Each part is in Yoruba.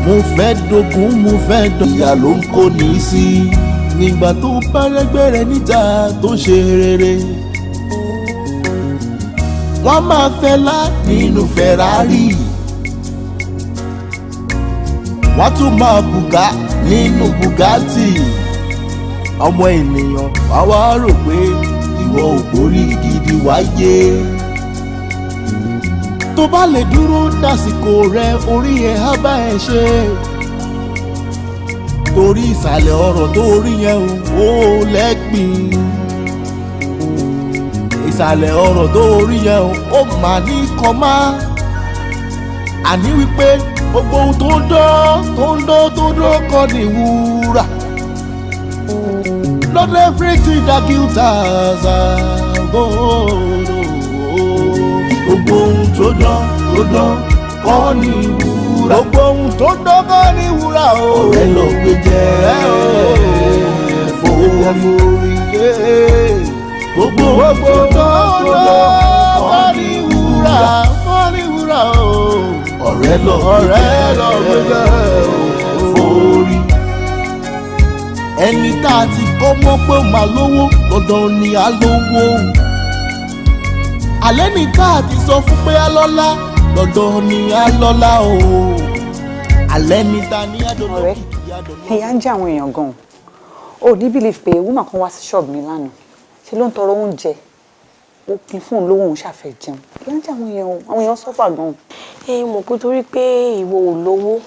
mo fẹ́ dogun mo fẹ́ dọ̀yà ló ń kó ní sí nígbà tó bá rẹ́gbẹ́ rẹ̀ níta tó ṣe rere. Wọ́n máa fẹ́lá nínú Ferrari, wọ́n tún máa bùgá nínú Bugatti. Ọmọ ènìyàn wá wá rò pé ìwọ ò gbórí gidi wáyé. Tó bá lè dúró dásìkò rẹ orí ẹ̀ á bá ẹ ṣe. Torí ìsàlẹ̀ ọ̀rọ̀ tó rí yẹn ò lẹ́gbìn. Ìsàlẹ̀ ọ̀rọ̀ tó rí yẹn ó mà ní kọ́má. Àní wípé gbogbo ohun tó ń dán kọ́ ní wúrà. Not everything that glitters are gold. Gbogbo ohun tó dán kọ́ ní wúrà. Gbogbo ohun tó dán kọ́ ní wúrà o. Ọ̀rẹ́ lọ gbé jẹ́ forí. Gbogbo ohun tó dán kọ́ ní wúrà o. Ọ̀rẹ́ lọ gbé jẹ́ forí. Ẹni tá a ti kọ́ mọ́ pé ó máa lówó dandan ni a lówó. Àlẹ́ ní tá a ti sọ fún pé a lọ́lá dandan ni a lọ́lá o. Àlẹ́ ní ta ni a dọ̀dọ̀ ọ̀rẹ́ ìyà ń jẹ àwọn èèyàn gan-an. O ní believe pé woman kan wá sí ṣọ́ọ̀bù mi lánàá ṣe ló ń tọrọ oúnjẹ ó pin fún òun lówó òun ṣàfẹ́ jẹun. Ìyà ń jẹ àwọn èèyàn sọ́fà gan-an. Mọ̀ pé torí pé ìwọ ò lówó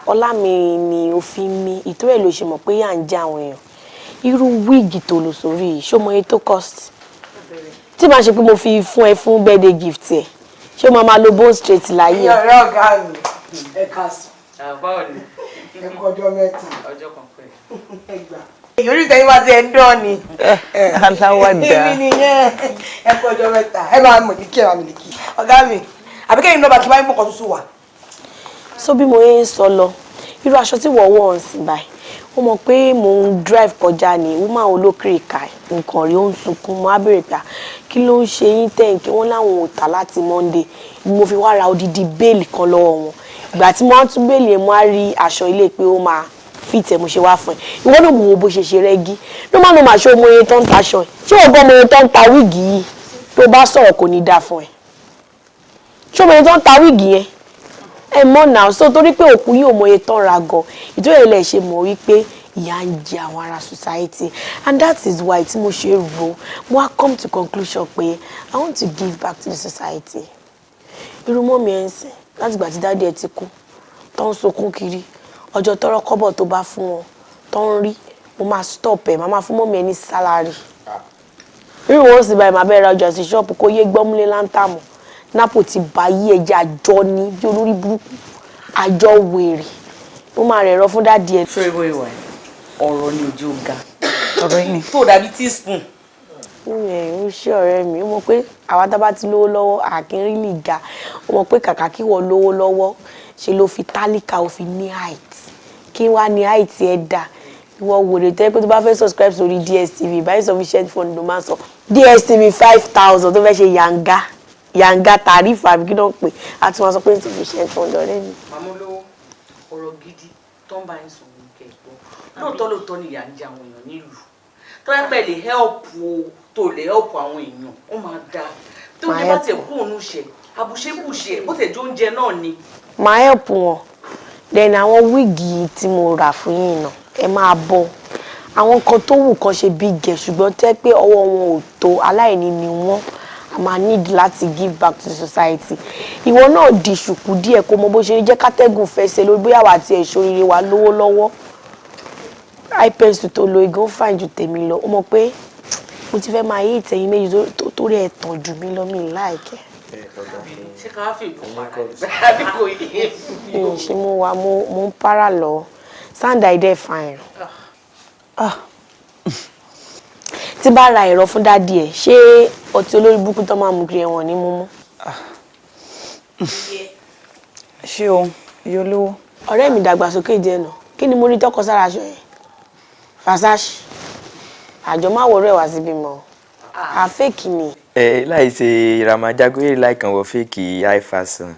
ọlá mi ni ó fi mi ìtúrẹ̀ ló ṣe mọ̀ pé yà ń jẹ àwọn èèyàn. Irú wíìgì tó lò sórí yìí ṣó mọ iye tó cost? Tí màá ṣe pé mo fi fún ẹ fún birthday gift ẹ ṣé o máa lo bone straight láyé. ọ̀rẹ́ ọ̀gá mi ẹ káàsán. báwo ni. ẹ kú ọjọ́ mẹ́ta. ọjọ́ kan pé. ẹ gbà. èyí orí ìtẹ́yìn bá ti ẹ̀ ń dán ni. aláwàdà. èmi nìyẹn ẹ kú ọjọ́ mẹ́ta ẹ máa mọ̀ ní kí ẹ máa mi lè kí. ọ̀gá mi àbíkẹ́yìn náà bá kí n bá yín mọ̀kàn tuntun wà. So bí mo ń sọ lọ irú aṣọ tí wọ́n wọ̀ ń sìn báyìí ó mọ̀ pé mò ń drive kọjá ní woman olókèrè ká nǹkan rí ó ń sunkún mo á béèrè pé kí ló ń ṣe yín tẹ̀ǹkì wọ́n láwọn ò tà láti Monday mo fi wá ra odidi béèlì kan lọ́wọ́ wọn ìgbà tí mo á tún béèlì ẹ̀ mo á rí aṣọ ilé pé ó máa fit ẹ̀ mo ṣe wá fún ẹ ìwọ náà mo wo bó ṣe ṣe rẹ́gí ló má ló máa ṣe ọmọ iye tó ń ta aṣọ ẹ ṣé o gbọ́ ọmọ iye tó ń ta wíìgì yìí tó bá sọ̀rọ̀ kò ní dáa fún ẹ ṣé ọmọ iye tó ń ta wíìgì yẹn ẹ mọ̀ náà so torí pé òkú yìí ò mọ iye tán ra gan ìtòrí ẹ̀ lẹ̀ ṣe mọ̀ wípé ìyà ń jẹ àwọn ará society and that is why tí mo ṣe rò mo wá come to conclusion pé I want to give back to the society. Irú mọ́ mi ẹ̀ ń sìn láti ìgbà tí dáadé ẹ ti kú tó ń sunkún kiri ọjọ́ tọrọ kọ́bọ̀ tó bá fún wọn tó ń rí mo máa stop ẹ̀ máa fún mọ́mí ẹ ní salary. Irú wọn sì báyìí máa bẹ̀rẹ̀ ọjà sí ṣọ́ọ̀pù kó yé gbọ́múlé láńtàmù napo ti bá yí ẹja àjọ ní bí olórí burúkú àjọ wèrè ó máa rẹ̀ rọ fún dáàdì ẹ̀. ṣé ìwọ ìwà ọ̀rọ̀ ni ojú ga ọ̀rọ̀ yìí ni. tó dàbí teaspoon. ó ṣe ọ̀rẹ́ mi ó mọ̀ pé àwa tá bá ti lówó lọ́wọ́ àkínrí lè ga ó mọ̀ pé kàkà kí wọ́n lówó lọ́wọ́ ṣe ló fi tálíkà ó fi ní height kí wàá ní height ẹ̀ dà ìwọ wòlé tẹ́ pé tó bá fẹ́ subscribe sórí DSTV báyìí sufficient fund ló máa sọ DSTV 5000 tó fẹ́ ṣe yanga tàrífà àbí kí ló ń pè á ti wọn sọ pé insufficient fund ọ̀rẹ́ mi. màmú olówó ọ̀rọ̀ gidi tó ń bá yín sọ ní kẹ́ẹ̀gbọ́ lóòótọ́ ni ìyà ń jẹ àwọn èèyàn nílùú tó yẹ pé lè help o tó lè help àwọn èèyàn ó máa dáa tó ń jẹ bá tiẹ̀ kú òun ṣe àbùṣebùṣe bó tẹ̀ jó oúnjẹ náà ni. máa help wọn then àwọn wíìgì tí mo rà fún yín náà ẹ máa bọ àwọn kan tó wù kan ṣe bí gẹ̀ ṣùgbọ́n tẹ́ pé ọwọ́ wọn ò tó aláìní ni wọ́n a máa need láti give back to the society. Ìwọ náà di ṣùkú díẹ̀ kó mọ bó ṣe jẹ́ kátẹ́gùn fẹsẹ̀ lórí bóyá wà àti ẹ̀ṣọ́ rere wa lówó lọ́wọ́ ipencil tó lo igan fine ju tèmi lọ ó mọ̀ pé mo ti fẹ́ máa yé ìtẹ̀yìn méjì torí ẹ̀ tàn jù mí lọ mi láìkẹ́. ṣé ká fi ìbò para àbí kò yé mi. ṣé mo wà mo ń para lọ sanda ide fine. Tí bá ra ẹ̀rọ fún dádì ẹ̀ ṣé ọtí olórí burúkú tó máa mú kiri ẹ̀wọ̀n ní mímú. ṣé o iye olówó. ọ̀rẹ́ mi dàgbàsókè jẹ́ nà kí ni mo rí tọkọ sára aṣọ yẹn Versace àjọ máa wọ̀rọ̀ ẹ̀ wá síbí mọ́ àfẹ́kì ni. láì ṣe ramajagoye láìkàn wọ fẹ́ẹ̀kì high fashion.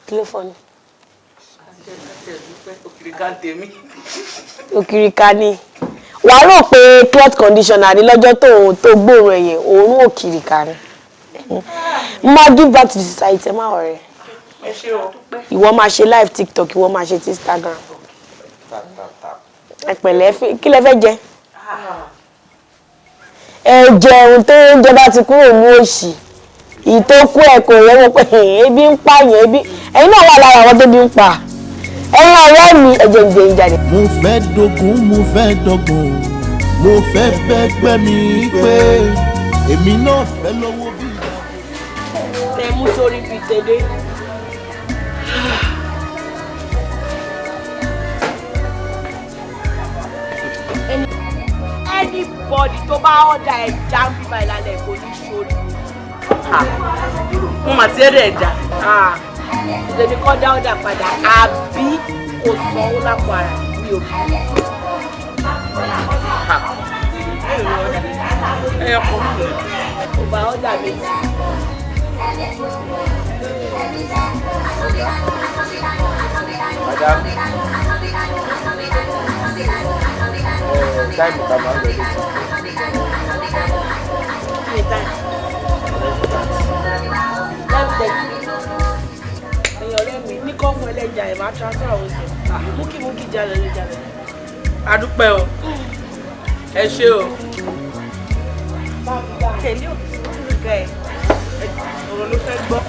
kí ló fọ́ ni. òkìrìkà ni wàá rò pé cloth conditioner ní lọ́jọ́ tó gbóòórùn ẹ̀yẹ òórùn òkìrìkà ni máa give back to the society má ọ̀rẹ́ ìwọ máa ṣe live TikTok ìwọ máa ṣe ti Instagram ẹ pẹ̀lẹ́ kí lẹ fẹ́ jẹ ẹ jẹun tó oúnjẹ bá ti kúrò ní òṣì ìtókù ẹ kò rẹ́wọ́ pé ebi ń pààyàn ebi ẹ̀yin náà wà lára àwọn tó bí ń pa ẹ̀yin ọ̀rẹ́ mi ẹ̀jẹ̀ ń jẹ ìjáde. mo fẹ́ dogun mo fẹ́ dọ́gbọ̀n mo fẹ́ bẹ́gbẹ́ mi pé èmi náà fẹ́ lọ́wọ́ bí ìyá. tẹ mú sórí fi tẹ̀lé. anybody tó bá ọ̀dà ẹja ń bíbá ìlànà ẹ̀kọ́ ní sórí. mo mà ti ẹ̀rẹ̀ ẹ̀dá. lèmi kọ́ dá ọ̀dà padà àbí kò sanwó lápò ara mi ò bí. kò bá ọ̀dà méjì. Táìmù ká máa ń lọ létí. ẹ̀yin ọ̀rẹ́ mi ní kọ́ fún ẹlẹ́jà ẹ̀ máa transfer àwọn oṣù múkìmúkì jalè lè jalè. adúpẹ́ o ẹ ṣé o. tẹ̀lé òkúta ẹ̀ ọ̀rọ̀ ló fẹ́ gbọ́.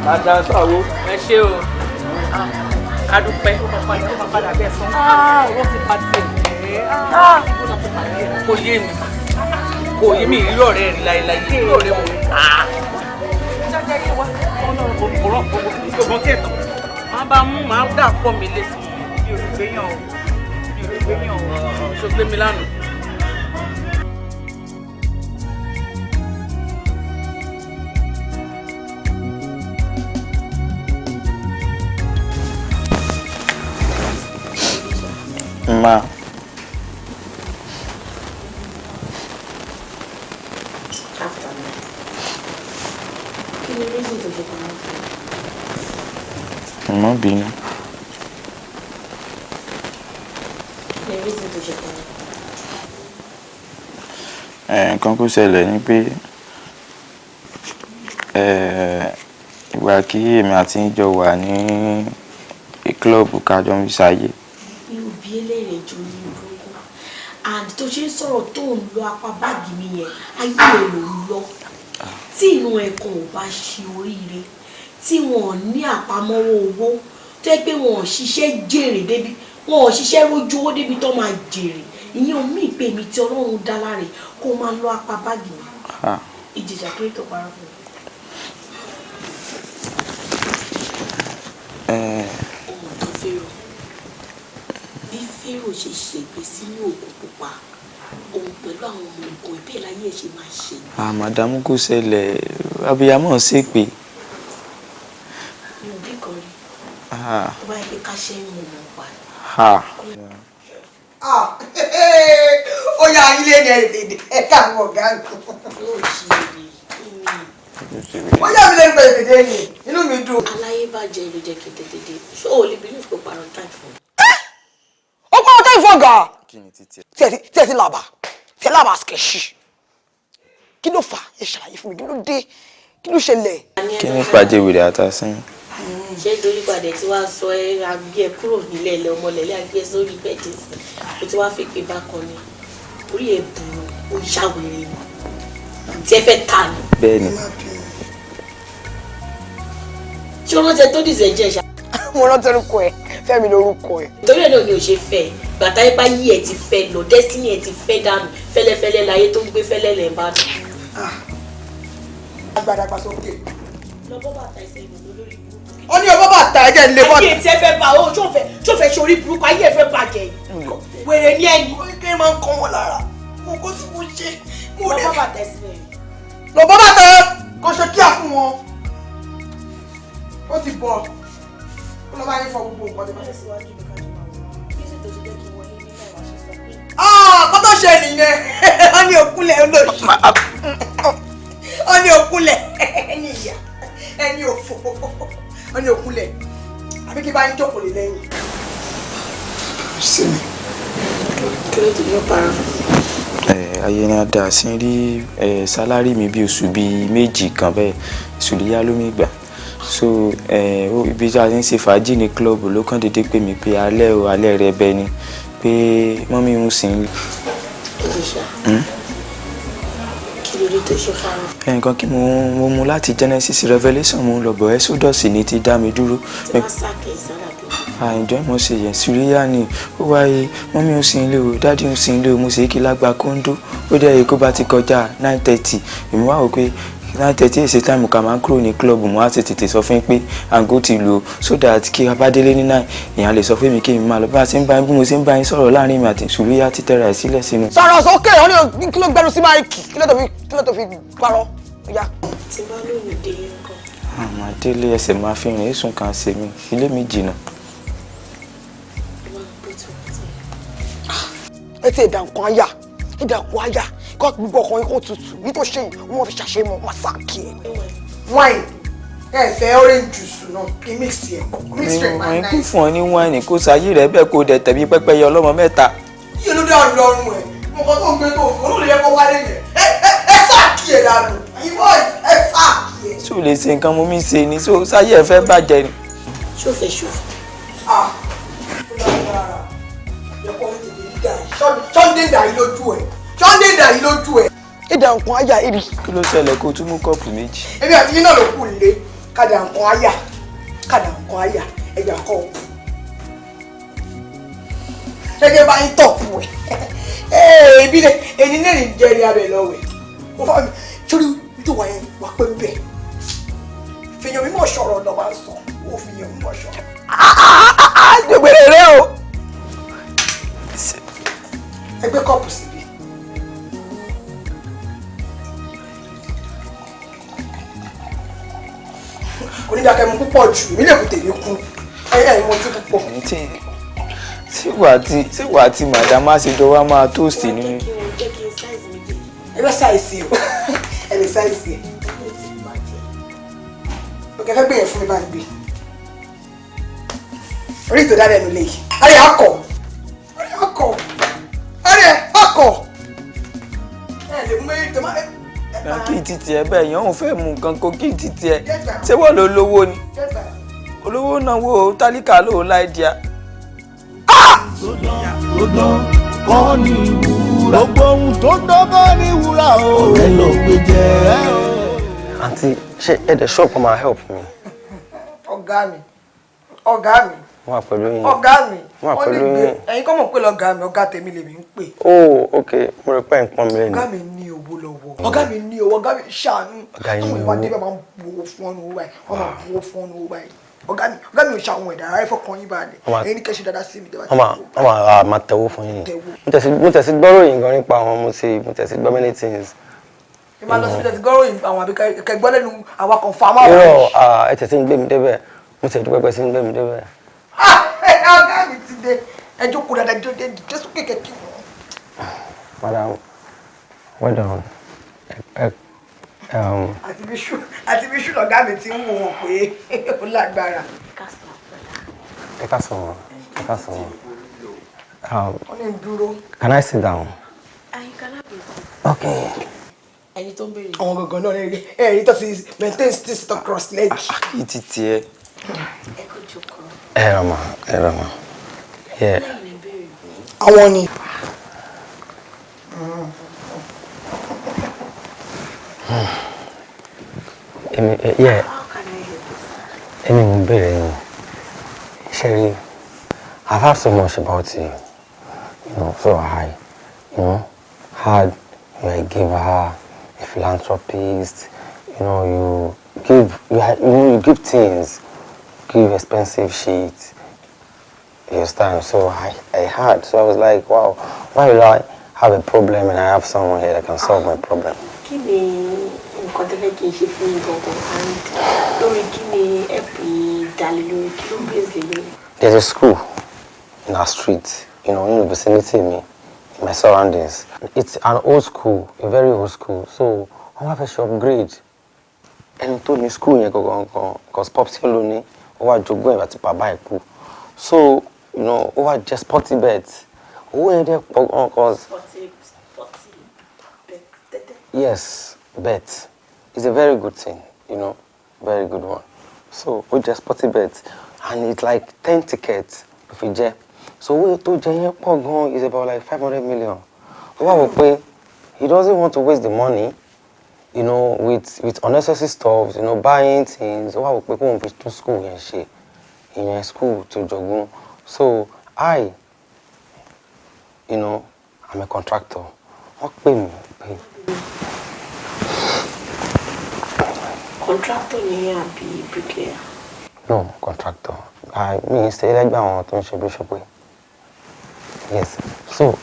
Máa transfer owó. ẹ ṣé o adúpẹ́. padà bẹ́ẹ̀ fún. wọ́n ti pa tiẹ̀. kò yé mi ìrírí ọ̀rẹ́ rí láéláé ìrírí ọ̀rẹ́ wọn. máa bá mú máa dà pọ̀ mi lé sí mi ò lè gbéyàn o ṣó gbé mi lánàá. Ma. Má bínú. Nǹkan kó ṣẹlẹ̀ ni pé ìgbà kí èmi àti ń jọ wà ní kílọ̀bù kájọ ń ṣayé. mi ò bí eléyìí ju ní burúkú and tó ṣe ń sọ̀rọ̀ tó ń lo apá báàgì mi yẹn ayé ẹ̀ ló ń lọ tí inú ẹ̀kan ò bá ṣe oríire tí wọn ò ní àpamọ́wọ́ owó tó yẹ pé wọn ò ṣiṣẹ́ jèrè débi wọn ò ṣiṣẹ́ rójú owó débi tó máa jèrè ìyẹn ò mí ìpè mi tí Ọlọ́run dá láre kó máa lo apá báàgì mi ìjìjà tó tó parọ́ fún mi. ohun tó fẹ́ràn bí Fẹ́rò ṣe ṣègbè sínú òkú pupa òun pẹ̀lú àwọn ọmọ nǹkan ìbéè láyé ẹ̀ ṣe máa ṣe. Màdàmú kò ṣẹlẹ̀ abiyamọ ṣèpè. mi ò bí kan rí tó bá yẹ pé ká ṣe ń mú un pa. ó yà ilé ní ẹ̀ka àwọn ọ̀gá mi. ó yà mí lẹ́nu pẹ̀lú èdè ni inú mi dùn. aláyé bá jẹ ìlú jẹ kété dédé ṣé o lè bínú ìfowópamọ́ parọ́ táì fún mi. ó pa ọtá ìfọ̀gà tí ẹ ti làbà skẹ̀ṣì kí ló fà ẹ ṣàlàyé fún mi kí ló dé kí ló ṣẹlẹ̀. Kí ni ìpàdé wèrè àtàsín? ṣé torípadà tí wàá sọ ẹ agbé ẹ kúrò nílẹ̀ ilẹ̀ ọmọlẹ̀lẹ̀ agbé ẹ sórí bẹ́ẹ̀dì sí o tí wàá fi pé bákan ni orí ẹ burú ó ṣàwèrè ni tí ẹ fẹ́ ta ni. Bẹ́ẹ̀ni. ṣé o rántí ẹ tó dìzẹ̀ jẹ́ ṣá. mo rántí orúkọ ẹ Fẹ́mi lórúkọ ẹ. torí ẹ náà ni ò ṣe fẹ́ bàtà ẹ bá yí ẹ ti fẹ́ lọ destiny ẹ ti fẹ́ dànù fẹ́lẹ́fẹ́lẹ́ láyé tó ń gbé fẹ́lẹ́ lẹ ń bá dùn. agbadagba sókè. lọ bọ́ bàtà ẹsẹ̀ ìlú lórí burúkú. ó ní ọbọ̀ bàtà ẹ̀jẹ̀ ńlẹ̀ bọ́ọ̀lù. ayé tí ẹ fẹ́ bá o tó fẹ́ sórí burúkú ayé ẹ fẹ́ bàjẹ́ wèrè ní ẹni. ó ní kí n máa ń kọ́ wọn lára mo kó tí mo ṣe. lọ bọ́ bàtà ẹsẹ̀ ìlú. lọ bọ́ bàtà kò ṣe kíá fún wọn. ó ti bọ̀ ó lọ bá yín fọ gbogbo nǹkan tó bá yẹ síwájú mi ká tó máa wọ. kó tó ṣe nìyẹn ó ní òkúlẹ̀ olóòṣì ó ní òkúlẹ̀ ẹni ìyá ẹni òfò wọ́n ní òkúlẹ̀ àbí kí bá ń jókòó lè lẹ́yìn. sí mi kí ló ti yọ para. ayé ni a dà sí rí sálárì mi bí oṣù bíi méjì kan bẹ́ẹ̀ sùlíyá ló mi gbà so ibi tí a ti ń ṣe fàájì ní club ló kàn déédéé pè mí pé alẹ́ rẹ bẹ ni pé mọ́mí ń sìn. kí ló dé tó ṣe fara. nǹkan kí mo mú láti Genesis Revelation mo ń lọ bọ̀ Exodus ní ti dá mi dúró. tí wọ́n sàkè sára bí. àìjọ mo ṣe yẹn sùlíyá ni ó wáyé mọ́mí ń sìn ilé o dáàdì ń sìn ilé o mo ṣe é kí lágbá kóńdó ó dẹ́ èkó bá ti kọjá 9:30 èmi wá wò pé 9:30 èsì táìmù ká máa ń kúrò ní club mo á ti tètè sọ fún pé àgó ti lò so that kí abádélé ní 9 èèyàn lè sọ fún mi kí èmi máa lọ bí mo ṣe ń bá yín sọ̀rọ̀ láàrin mi àti sùlíyá ti tẹ̀ra ẹ̀ sílẹ̀ sínú. sọ̀rọ̀ sókè wọ́n ní kí ló gbẹnu sí máìkì kí ló tó fi parọ́ ọ̀yà. tí bá lóyún délé nǹkan. àmọ́ délé ẹsẹ̀ máa fi rìn èsùn kan ṣe mí ilé mi jìnnà. ẹ ti ìdàǹkan àyà kọ́ gbogbo ọkùnrin kò tutù ní tó ṣe yìí wọ́n fi ṣàṣemọ̀ masaki ẹ̀. wine ẹ fẹ́ orange juice náà kí mix ẹ̀ máa ń kú fún ọ ní wáìnì kó sáyé rẹ bẹ́ẹ̀ kó dẹ̀ tẹ̀bí pẹ́pẹ́yẹ ọlọ́mọ mẹ́ta. yíyẹ ló dáhùn lọ́rùn ẹ̀ mo kàn tó ń gbé tó fún olóòlù yẹ kó wálé yẹn ẹ sáàkì ẹ̀ dànù ìbọn ẹ sáàkì ẹ̀. ṣó lè ṣe nǹkan mo mi ṣe ni ṣó sáyé ẹ fẹ́ bàjẹ́ ni. ṣòfè. Sunday dà yìí lójú ẹ̀. ìdà nǹkan àyà èrì. kí ló ṣẹlẹ̀ kó tún mú kọ́ọ̀pù méjì. èmi àti yín náà ló kù lé kàdà nǹkan àyà ẹ̀yà kọ́ọ̀pù. gẹ́gẹ́ bá yín tọ̀pù ẹ̀ ibi ẹni náà ní jẹ́ ní abẹ lọ́wẹ̀. mo fà mí sórí ojú wa yẹn wà pé bẹ́ẹ̀ fìyàn mímọ̀ sọ̀rọ̀ lọ́ máa ń sọ ó fìyàn mímọ̀ sọ̀rọ̀. gbẹgbẹrẹ rẹ o. ẹgbẹ́ kọ́ọ̀pù síbi. onídàkẹ́mu púpọ̀ jù mí lè kú tèmi kú ẹ̀yìn mo ti púpọ̀. tí wàá ti màdàmá ṣe jọ wá máa tóòsì nínú. ẹgbẹ́ sáìsì o ẹgbẹ́ sáìsì ẹ̀. òkè fẹ́ gbìyànjú fún mi bá ń gbé. orí ìtòdá rẹ̀ ló lè yìí. ayé akọ ẹ lè mú méjì tó máa kí títí ẹ bẹ́ẹ̀ yẹn òun fẹ́ mú nǹkan kó kí títí ẹ ṣé wọ́n ló lówó ni olówó náà wo tálíkà ló láì díà. tó dán kọ́ ní wúrà gbogbo ohun tó dán kọ́ ní wúrà o ọ̀rẹ́ ló gbé jẹ́ o. àǹtí ṣé ẹ̀dẹ̀ ṣọ́ọ̀pù máa help mi. ọ̀gá mi wọ́n wà pẹ̀lú yín. ọ̀gá mi wọ́n wà pẹ̀lú yín. ẹ̀yin kọ́ mọ̀ pé lọ́gá mi ọ̀gá tèmi lèmi ń pè. oh ok mo rò pé nǹkan mi lẹ́nu. ọ̀gá mi ní owó lọ́wọ́ ọ̀gá mi ní owó ọ̀gá mi ṣàánú. ọ̀gá yín ní owó. àwọn ìwádìí máa ń buwó fún ọ́nù owó báyìí wọ́n máa buwó fún ọ́nù owó báyìí. ọ̀gá mi ò ṣàwọn ẹ̀dá ara ẹ̀fọ́ kan yín balẹ̀ ẹ̀yin ní kẹ́sì dáadáa sí mi. wọ́n máa tẹ̀wó fún yín. mo tẹ̀sí gbọ́rọ̀ yìí gan nípa àwọn mo tẹ̀sí gbọ́ many things. ẹ máa lọ sí tẹ̀sí gbọ́rọ̀ yìí àwọn àbí kẹgbọ́ lẹ́nu àwọn kan fa máa wà. irọ́ ẹ tẹ̀sí ń gbé mi débẹ̀ mo tẹ̀ dúpẹ́ pẹ́ sí ń gbé mi débẹ̀. ọ̀gá mi ti dé ẹjọ́ kó dáadáa jésù kékeré kí wọ́n. madam well done. àti bí ṣùnà ọ̀gá mi ti ń wò wọ́n pé ó lágbára. ẹ ká sọ wọn. wọ́n ní dúró. Can I sit down? Okay. ẹni tó ń béèrè. àwọn gangan náà ẹ̀rí tó ti maintain still stop cross leg. kí títí ẹ. ẹ kò jókòó. ẹ rama. àwọn ni. Èmi mo béèrè yín. Sherry, I've heard so much about you. So heard you're a giver, a philanthropist. You give things, give expensive shit. You understand? So I heard. So I was like, wow, why will I have a problem and I have someone here that can solve my problem? Kí ni nǹkan tẹ́lẹ̀ kì í ṣe fún mi gangan and lórí kí ni ẹ̀pì dalẹ̀ lórí kí ló ń bèèrè lórí. There's a school in our street, in the vicinity of me, in my surroundings. It's an old school, a very old school. So I want to upgrade. ẹni tó ní school yẹn gangan because pops yẹn ló ní ó wá jogún ẹ̀ àti bàbá ẹ̀ kú so you know ó wá jẹ́ sporty bet owó yẹn dẹ́ pọ̀ gan cause yes bet it's a very good thing you know very good one so ó jẹ́ sporty bet and it's like 10 tickets ló fi jẹ́ so owó tó jẹ yẹn pọ̀ gan is about like 500 million ó wá wò pé he doesn't want to waste the money you know with unnecessary stuff you know buying things ó wá wò pé kóun fi tún school yẹn ṣe ìyẹn school tó jogún so I you know I'm a contractor wọ́n pè mí pé. Contractor ni àbí bricklayer? No, contractor. I mean, stay like that one to ṣe bishop. Yes. So,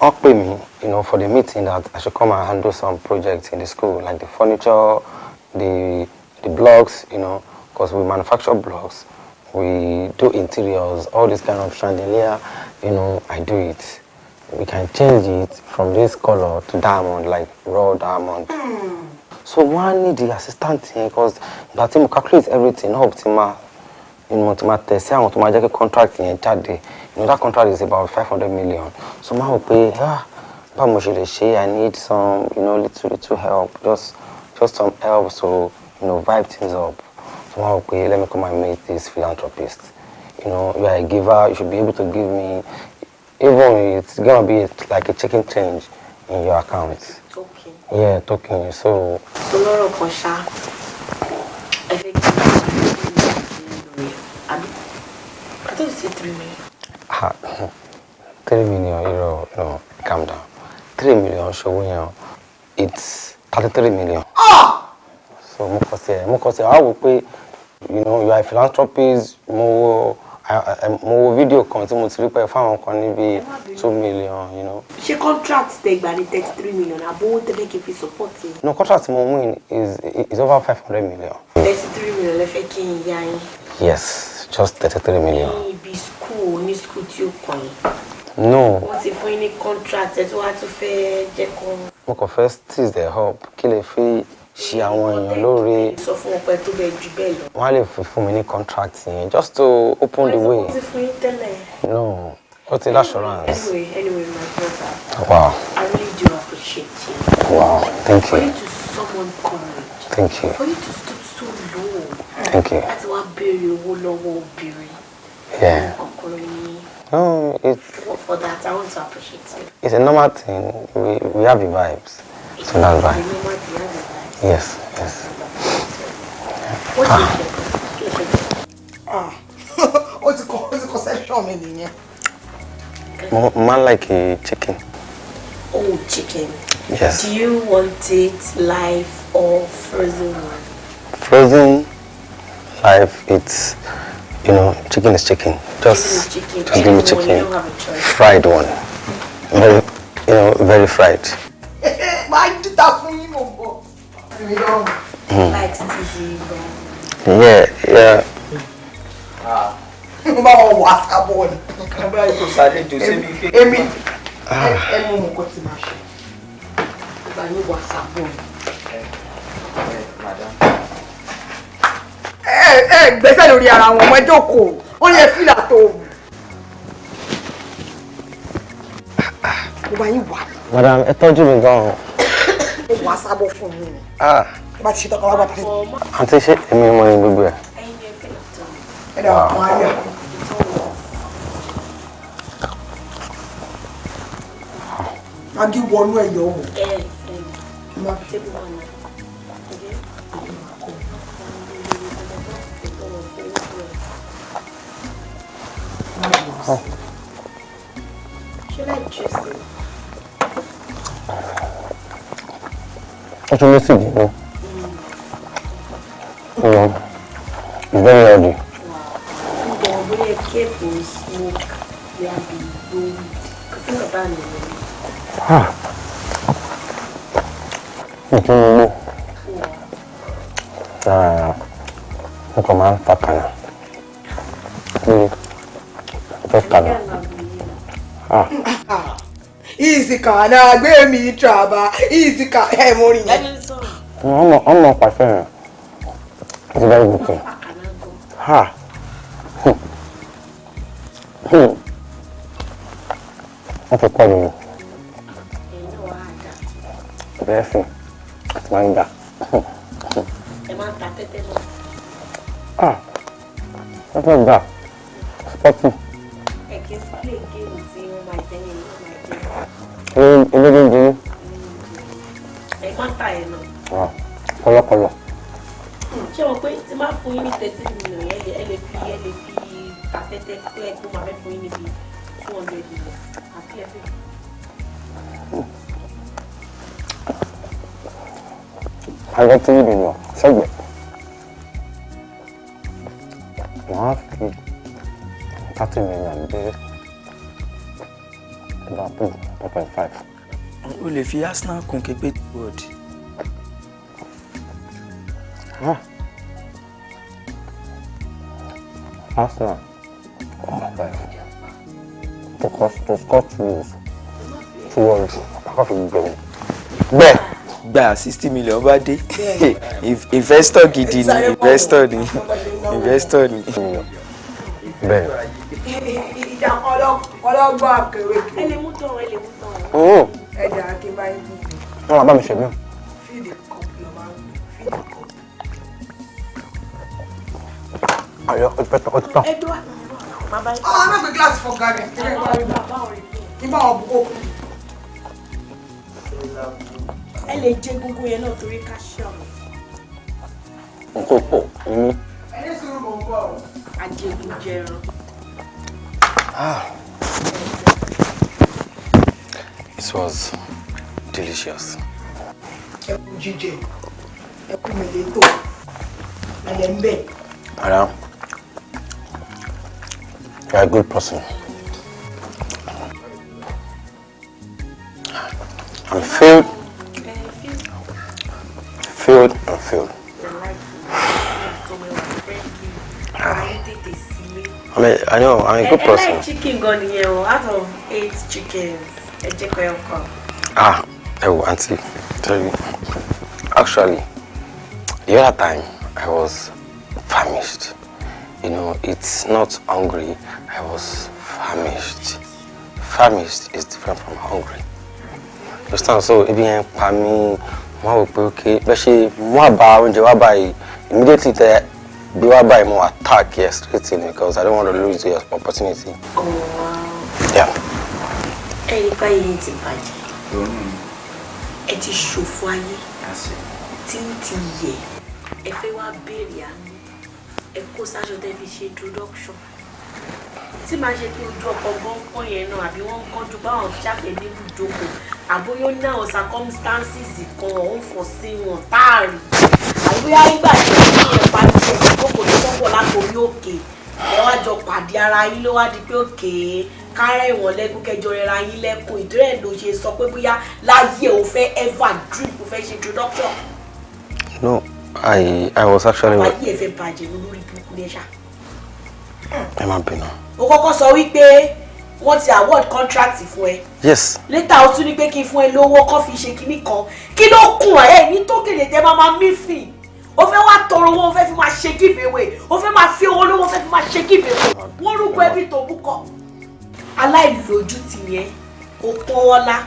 up with me, you know, for the meeting that I should come and handle some projects in the school, like the furniture, the blocks, you know, because we manufacture blocks, we do interiors, all this kind of chandelier, you know, I do it. We can change it from this color to diamond, like raw diamond. So one need the assistant here because that team calculates everything, optimal. You know, to my test, I want to make a contract in Chad. You know, that contract is about 500 million. So I will pay, I need some, you know, little help, just some help so, you know, vibe things up. So I will pay, let me come and meet this philanthropist. You know, you are a giver, you should be able to give me, even it's gonna be like a checking change in your account. Token. Yeah, token. So lọ́rọ̀ kan ṣá, ẹ fẹ́ kí I thought you said 3 million. 3 million euro, no, calm down. 3 million show it's 33 million. So mo I will pay, you know, you are a philanthropist, more video kan tí mo ti rí pé fáwọn kan níbi 2 million, you know. She contract take by the 33 million, abo te make if support it. No, contract mo win is over 500 million. 33 million le fẹ́ kí n yá yín. Yes, just 33 million. Ní school tí ó kàn yín. No. Wọ́n ti fún yín ní contract ẹ tó wá tún fẹ́ jẹ́ kan. Mo kàn fẹ́ tease the help kí lè fi ṣe àwọn èèyàn lóore. Sọ fún ọpẹ tó bẹ jù bẹ́ẹ̀ lọ. Wọ́n á lè fún mi ní contract yẹn just to open the way. Wọ́n ti fún yín tẹ́lẹ̀. No, what's the assurance? Anyway, my brother. Wow. I really do appreciate you. Wow, thank For you you. to summon courage. Thank you. For you to stoop so low. Thank you. Láti wá béèrè owó lọ́wọ́ obìnrin. Yeah. Ọkùnrin ni. No, For that, I want to appreciate you. it's a normal thing. We have the vibes. So that's why. Yes, yes. What do you think? Ó ti conception mi nìyẹn. Man like a chicken. Oh, chicken. Yes. Do you want it live or frozen one? Frozen life, it's, you know, chicken is chicken. Just give me chicken. Fried one. Very, you know, very fried. Máa ń dìtà fún yín mọ̀ bọ̀. Like Stevie. Yeah. Mo bá wọn wà sábọ̀ ni. Kábàá ètò sáré jò sẹ́mi pé. Èmi ẹnu mo kọ́ ti máa ṣe. Ìgbà yóò wà sábọ̀ ni. Gbẹ́sẹ̀ lórí ara wọn ọmọ ẹjọ́ kò ó yẹ fílà tó wù. Mo bá yín wà. Madam, ẹ tọ́jú mi gan-an. Ó wà sábọ̀ fún mi ni. Bá ti ṣe tọkọ wá bàtà sí. Àǹtí ṣé èmi mọ ní gbogbo ẹ̀? Ẹ dà wà fún ayé. Magi wọnú ẹ̀yọ́ wò. Should I juice it? What's your message? No. It's very healthy. Wow. Don't really careful smoke. We have been doing. Think about it. It's no. I'm coming back now. Really? Just come. Easy ka na gbé mi traba. Easy ka mo rí yẹn. I'm not quite fair. It's a very good thing. Ha. What's the problem? Blessing. It's manga. Ah. That's not bad. Sporting. Wow. Color. Ṣé o pé tí máa fún yín ní 30 million ẹ lè fi àtẹ́tẹ́ pé ẹ̀kọ́ máa fẹ́ fún yín níbi 200 million àti ẹ̀fẹ́. Àgbẹ̀ 3 million sẹ́gbẹ̀. Wọ́n á fi 30 million dé about 2.5. O lè fi Arsenal kún képe word. Arsenal. To score 2 words. I can't feel bẹ́ẹ̀. Gba 60 million bá dé. Investor gidi ni, investor ni. Bẹ́ẹ̀. Ìjà ọlọ́gbọ́n àkèrè. Ẹ lè mú tán. Ẹ̀dà akínbáyé bí. Wọ́n máa bá mi ṣe mí. Feed the cup lọ máa ń feed the cup. Ayọ̀ ọtí. Ẹ̀dùn bàbá yìí. Má gbé gíláàsì fọ́ gàdé. Kí bá wọn bukó. Ẹ lè jẹ gbogbo yẹn náà torí calcium. Nǹkan pọ̀ ní. Ẹni sùúrù mò ń bọ̀. Ajẹgúnjẹran. It was delicious. Ẹkú jíjẹ, ẹkú mẹ̀lẹ́tò, ẹ̀lẹ́ ń bẹ̀. Madam, you are a good person. I'm filled. I know, I'm a good person. I like chicken gun here. Out of 8 chickens, a chicken come. Auntie, tell you. Actually, the other time I was famished. You know, it's not hungry. I was famished. Famished is different from hungry. You understand? So if you ain't me, okay, but she immediately there. Be what by more attack straight in because I don't want to lose the opportunity. Oh wow. Yeah. Ẹ̀ríkà yìí ti bàjẹ́. Ẹ ti ṣòfò ayé. Tí ń ti yẹ. Ẹ fẹ́ wá béèrè àánú. Ẹ kó sáṣọ tẹ́ fi ṣe introduction. Tí máa ṣe pé ojú ọkọ̀ gbọ́npọ̀n yẹn náà àbí wọ́n ń kánjú báwọn ṣàfẹ́ níbi ìjókòó. Àbóyó ní àwọn circumstances kan ọ̀hún fọ̀ sí wọn táàrí. Àbóyá nígbà tí wọ́n ní ẹ̀pá ti ṣe ìjókòó tó kọ́kọ́ látòrí òkè. Ẹ wá jọ pàdé ara yín ló wá di pé òkè kárẹ́ ìwọ̀n lẹ́gùn kẹjọ rẹra yín lẹ́kùn ìdúrẹ́ ló ṣe sọ pé bóyá láyé ò fẹ́ ever dream ò fẹ́ ṣe introduction. No, I was actually. Bàbá yìí ẹ fẹ́ bàjẹ́ lórí burúkú ní ẹ̀ṣà. Ẹ má bínú. Ó kọ́kọ́ sọ wípé wọ́n ti award contract fún ẹ. Yes. Later ó tún ní pé kí n fún ẹ lówó kó fi ṣe kinní kan. Kí ló kùn ẹ ní tó kéde tẹ máa mí fì. Ó fẹ́ wá tọrọ owó ó fẹ́ fi máa ṣe giveaway. Ó fẹ́ máa fi owó lówó ó fẹ́ fi máa ṣe giveaway. Wọ́n rúgbọ ẹbí tó búkọ. Aláìlójútì yẹn ó pọ́n wọ́lá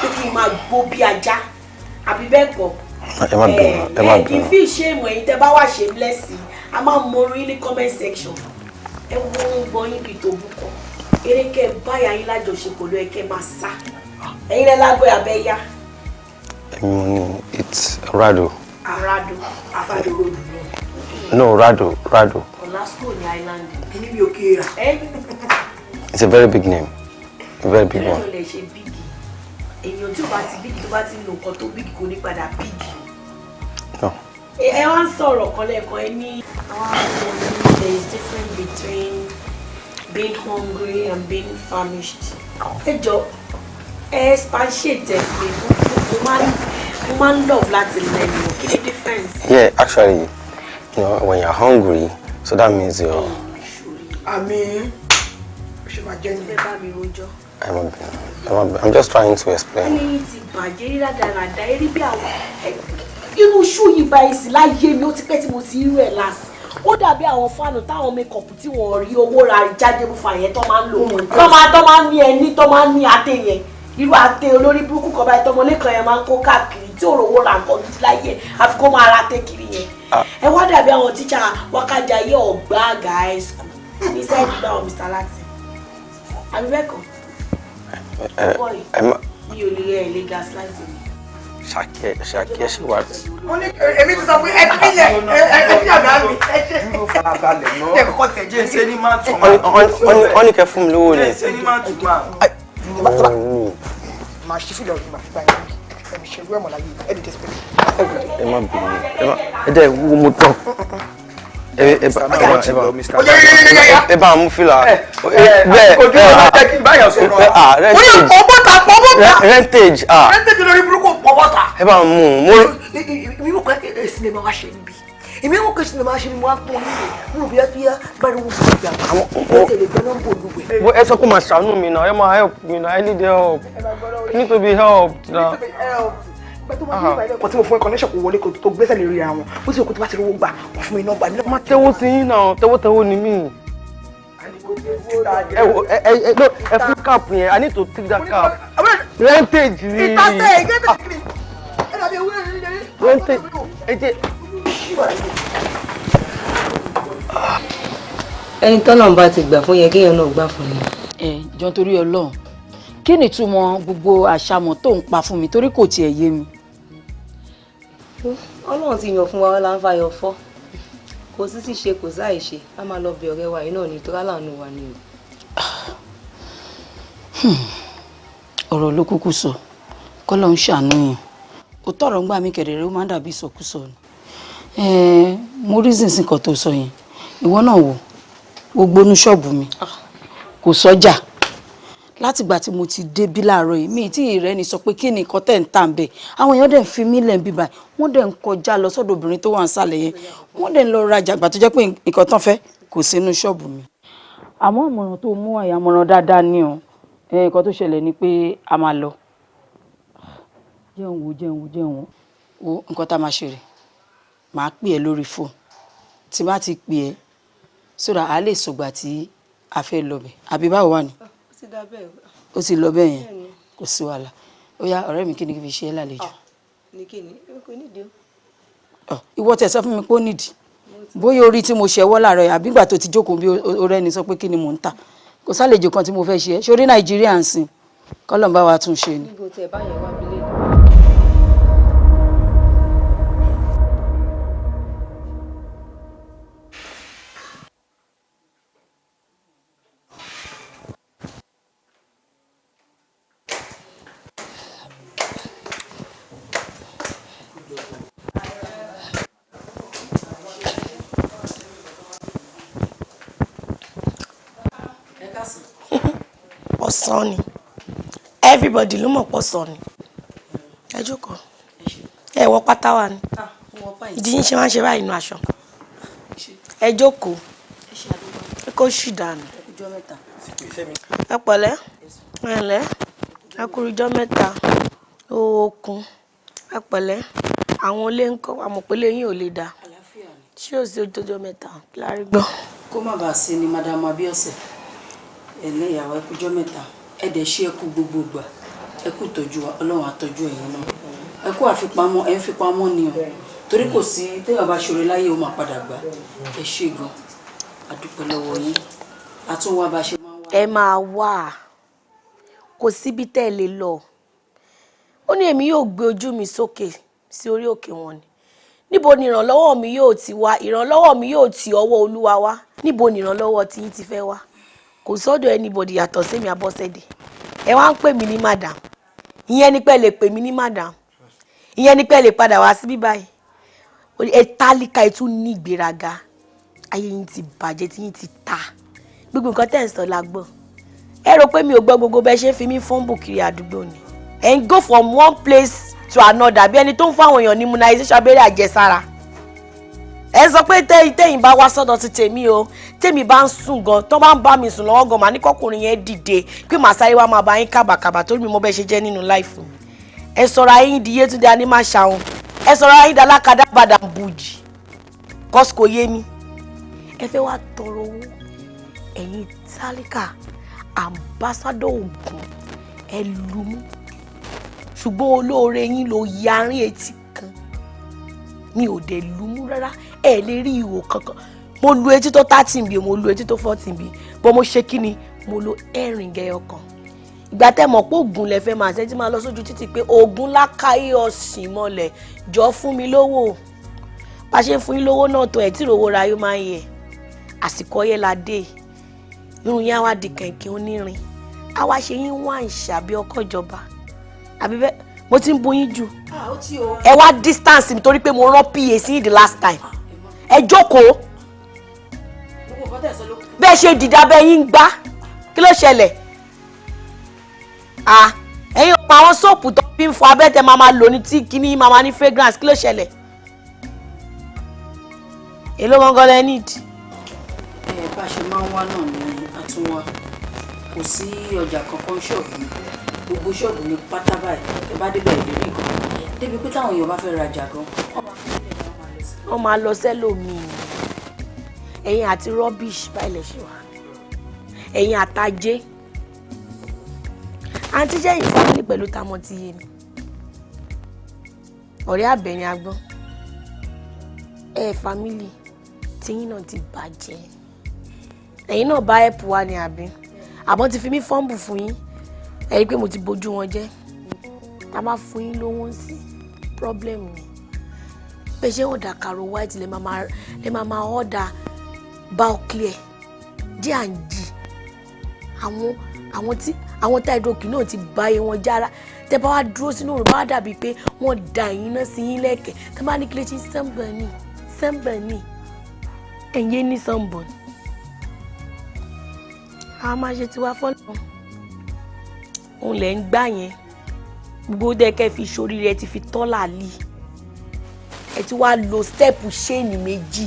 pé kí n máa gbó bí ajá. Àbí bẹ́ẹ̀ kọ́. Ẹ má bínú. Kì í fi ṣe ìmọ̀ ẹ̀yin tẹ́ bá wà ṣe blessing. A máa mọ orí ní comment section. Ẹ wo gbọ́ yín bí tó búkọ. Ereke báyà yín lájọṣepọ̀ ló ẹ̀kẹ́ máa sá. Ẹ̀yin lẹ́ lágbó abẹ́ yá. Mo ní it's Rado. Rado. Afado road. No, Rado. Olasco ní island. Kíní bí òkè rà. It's a very big name. A very big one. Ẹ̀rọ lè ṣe big. Èèyàn tí ó bá ti big tó bá ti lo nǹkan tó big kò ní padà big. No. Ẹ wá ń sọ̀rọ̀ kan lẹ́ẹ̀kan ẹ ní there is difference between being hungry and being famished. Ẹ jọ expatiate me. Mo máa ń love láti lẹ́nu. Kí ni difference? Yeah, actually, you know, when you're hungry, so that means you're. I'm just trying to explain. Irú ṣú yìí báyìí sí láyé mi ó ti pẹ́ tí mo ti rí ẹ̀ last. Ó dàbí àwọn fáànù táwọn makeup tí wọ́n rí owó ra rechargeable fan yẹn tó máa ń lò. Tó máa ń ní ẹni tó máa ń ní àtẹ yẹn. Irú àtẹ olórí burúkú kan báyìí tọmọlé kan yẹn máa ń kó káàkiri tí ò rówó ra nǹkan gidi láyé àfi kó máa ra tẹ kiri yẹn. Ẹ wá dàbí àwọn tíṣà wákàjáyé ọ̀gbá àgà high school ní sẹ́ẹ̀dì bá àwọn Mr. Latin. Àbí bẹ́ẹ̀ kọ́? Mi ò lè rẹ̀ ilé gaslighting. Ṣàkíyè ṣe wà. Èmi ti sọ pé ẹ fi ilẹ̀ ẹ fi àgbà mi ẹ ṣe. Dúró farabalẹ̀ náà. Ẹ kọ́kọ́ tẹ̀ Jẹ́ ṣe ní máa tún. Wọ́n ní kẹ́ fún mi lówó ni. Jẹ́ ṣe ní máa tún máa. Màá ṣí fìlà òní màá fi báyìí. Ẹ̀mí ṣe irú ẹ̀mọ̀ láyé ẹ̀ dìde sípè. Ẹ má bínú. Ẹ dẹ́ wo mo tán. Ẹ bá mú fìlà. Bẹ́ẹ̀ ojú ọ̀la jẹ́ kí báyọ̀ sọ̀rọ̀. Rentage. Rentage lórí burúkú pọ̀wọ́ta. Ẹ bá mú. Èmi mọ̀ pé sinimá wa ṣe níbí. Èmi mọ̀ pé sinimá ṣe ni mo wá pọ̀ nílé. Mo bí ẹ bá rí wọn fún ìgbà. Àwọn tẹ̀lé gbẹ́ náà ń bò lúwẹ̀. Ẹ sọ pé màá ṣàánú mi náà. Ẹ máa help me náà. I need help. I need to be helped náà. Kò tí mo fún ẹ connection kò wọlé kò tó gbẹ́sẹ̀ lè rí ara wọn. Ó sì kò tó bá ti rówó gbà wọ́n fún mi nọ́mbà mi. Má tẹ́wọ́ sí yín náà. Tẹ́wọ́ ni mí. Ẹ fún cap yẹn. I need to take that cap. Rentage ni. Ìtàsẹ̀ ìgẹ́tẹ̀ kiri. Ẹ dàbí ewúrẹ́ ní ìjẹ́rí. Rentage. Ẹ jẹ́. Ẹni tọ́nà bá ti gbà fún yẹ kéèyàn náà gbà fún mi. Jọ torí Ọlọ́run kí ni ìtumọ̀ gbogbo àṣàmọ̀ tó ń pa fún mi torí kò tiẹ̀ yé mi. Ọlọ́run ti yàn fún wa ọlá ń fàyọ fọ́ kò sí sì ṣe kò sáì ṣe a máa lọ bẹ ọ̀rẹ́ wa yìí náà ní ìtura láàánú wa ni o. Ọ̀rọ̀ ló kúkú sọ kọ́lọ́ ń ṣàánú yàn ó tọ̀rọ̀ ń gbà mí kẹ̀rẹ̀rẹ̀ ó máa ń dàbí ìsọkúsọ ni. Mo reason sí nǹkan tó sọ yẹn ìwọ náà wò gbogbo inú ṣọ́ọ̀bù mi kò sọ́jà látìgbà tí mo ti dé bí láàárọ̀ yìí mi tí ìrẹ́ ni sọ pé kí ni nǹkan tẹ̀ ń tà ń bẹ̀ àwọn èèyàn dẹ̀ ń fi mí lẹ̀ ń bí báyìí wọ́n dẹ̀ ń kọjá lọ sọ́dọ̀ obìnrin tó wà ń sàlẹ̀ yẹn wọ́n dẹ̀ ń lọ rajà àgbà tó jẹ́ pé nǹkan tán fẹ́ kò sí inú ṣọ́ọ̀bù mi. Àmọ́ ìmọ̀ràn tó mú àyà mọ̀ràn dáadáa ni o nǹkan tó ṣẹlẹ̀ ni pé a máa lọ. Jẹun wo nǹkan tá a máa ṣe rè máa pè ẹ́ lórí fóònù tí bá ti pè ẹ́ sódà á lè sọgbà tí a fẹ́ lọ bẹ̀ àbí báwo wà ní. Ó ti lọ bẹ́ẹ̀ yẹn kò sí wàhálà ó yá ọ̀rẹ́ mi kí ni kí fi ṣe é lálejò. Ìwọ tẹ̀ sọ fún mi pé ó nídìí bóyá orí tí mo ṣẹwọ́ láàárọ̀ àbí ìgbà tó ti jókòó bí ọ̀rẹ́ ni sọ pé kí ni mò ń tà kò sálejò kan tí mo fẹ́ ṣe é ṣorí Nàìjíríà ń sìn kọ́lọ̀ ń bá wa tún ṣe ni. Ọ̀sán ni everybody ló mọ̀ pọ̀ sọ ni ẹ jókòó ẹ wọ pátá wa ni ìdí yín ṣe máa ń ṣe báyìí inú aṣọ ẹ jókòó ẹ kó ṣì dànù ẹ pẹ̀lẹ́ ẹ lẹ́ ẹ kúrú ijọ́ mẹ́ta okun ẹ pẹ̀lẹ́ àwọn ilé ń kọ́ àmọ̀pẹ́lẹ́ yín ò lè dá ṣé ò sí ojújọ́ mẹ́ta lárí gbọ́. kó má bàa sí ni madam Abiose ẹ̀lẹ́ ìyàwó ẹkújọ́ mẹ́ta ẹ̀dẹ̀ ṣe ẹkú gbogbo ìgbà ẹkú tọ́jú wa Ọlọ́run àtọ́jú ẹ̀yin náà ẹkú àfipamọ́ ẹ̀ ń fipamọ́ ni o torí kò sí téèyàn bá ṣòro láyé ó máa padà gbà ẹ ṣe gan àdúpẹ́ lọ́wọ́ yín àtúnwá bá ṣe máa ń wá. ẹ máa wà kò síbi tẹ́ ẹ lè lọ ó ní èmi yóò gbé ojú mi sókè sí orí òkè wọn ni níbo ni ìrànlọ́wọ́ mi yóò ti wá ìrànlọ́wọ́ mi yóò ti ọwọ́ Olúwa wá níbo ni ìrànlọ́wọ́ tí yín ti fẹ́ wá kò sọ́dọ̀ anybody yàtọ̀ sí mi Abọ́sẹ̀dé ẹ wá ń pè mí ní madam ìyẹn ni pé lè pè mí ní madam ìyẹn ni pé lè padà wá sí bíbáyìí ẹ tálíkà ẹ tún ní ìgbéraga ayé yín ti bàjẹ́ tí yín ti ta gbogbo nǹkan tẹ̀ ń sọ la gbọ́ ẹ rò pé mi ò gbọ́ gbogbo bẹ́ẹ̀ ṣe fi mí fún bùkiri àdúgbò ni ẹ ń go from one place to another bí ẹni tó ń fáwọn èèyàn ní immunization abẹ́rẹ́ àjẹsára ẹ sọ pé tẹ́yìn bá wá sọ́dọ̀ ti tèmi o tèmi bá ń sùn gan tó bá ń bá mi sùn lọ́wọ́ gan màá ní kọkùnrin yẹn dìde pé màá sáré wá máa bá yín kábàkàbà torí mi mo bẹ́ẹ̀ ṣe jẹ́ nínú láìfù mi ẹ sọ̀rọ̀ ayé yín di Yétúndé Anímáṣàun ẹ sọ̀rọ̀ ayé dálákadá padà ń bùjì kọ́sìkò yé mi ẹ fẹ́ wá tọrọ owó ẹ̀yin tálíkà ambassador Ògùn ẹ lù mú ṣùgbọ́n olóore yín ló yarí etí kan mi ò dé lù mú rárá ẹ lè rí ihò kankan mo lu etí tó 13 bí mo lu etí tó 14 bí bọ́ mo ṣe kí ni mo lo ẹ̀rìn gẹyọ kan ìgbà tẹ́ mọ̀ pé Ògùn lẹ fẹ́ máa ṣe tí máa lọ sójú títì pé Ògùn lákàáyé ọ̀sìn mọ́lẹ̀ jọ fún mi lówó bá ṣe fún yín lówó náà tó ẹ̀ tí ìrówó ra yóò máa ń yẹ àsìkò ọyẹ́ la dé irun yẹn á wá di kẹ̀kẹ́ onírin á wá ṣe yín wá ń ṣàbí ọkọ̀ ìjọba àbí bẹ́ẹ̀ mo ti ń bu yín jù ẹ wá distance mi torí pé mo rán PA sí the last time ẹ jókòó bẹ́ẹ̀ ṣe dìda bẹ́ẹ̀ yín gbá kí ló ṣẹlẹ̀ ẹ̀yin ọ̀pọ̀ àwọn sóòpù tó fi ń fọ abẹ́tẹ̀ máa lò ní tí kìíní máa ní fragrance kí ló ṣẹlẹ̀ èló gangan lẹ need. Bá ṣe máa ń wá náà ní àtúnwá kò sí ọjà kankan ṣọ́ọ̀bù gbogbo ṣọ́ọ̀bù ní pátá báyìí ẹ bá débẹ̀ ìlérí nǹkan débi pé táwọn èèyàn bá fẹ́ rajà gan wọ́n máa lọ sẹ́lòmíì ẹ̀yin àti rubbish báyìí lè ṣe wá ẹ̀yin àtàjẹ́ àǹtí jẹ́ ìfọ́nlẹ̀ pẹ̀lú tamọ́ ti yé mi ọ̀rẹ́ àbẹ̀yìn agbọ́n family tíyín náà ti bàjẹ́ ẹ̀yin náà bá ẹ̀pù wa ni àbí àmọ́ ti fi mí fọ́ǹbù fún yín ẹ̀yin pé mo ti bójú wọn jẹ́ tá a bá fún yín lówó sí problem ni pé ṣé ọ̀dà kàrò white lè máa ọ̀dà bow clear D&G àwọn táìdókì náà ti bá iye wọn jára tẹ bá wá dúró sínú òrùn bá dàbí pé wọ́n da ẹ̀yin náà sí yín lẹ́kẹ̀ẹ́ tẹ bá ní kí lè ṣe sẹ́ńbẹ̀ ní ẹ̀yẹ ní sọ́ǹbọ̀n a máa ṣe tiwa fọ́lọ́ òun lẹ̀ ń gbà yẹn gbogbo dẹ́kẹ́ fi sórí rẹ ti fi tọ́là lì ẹ ti wá lo stẹ́ẹ̀pù ṣéènì méjì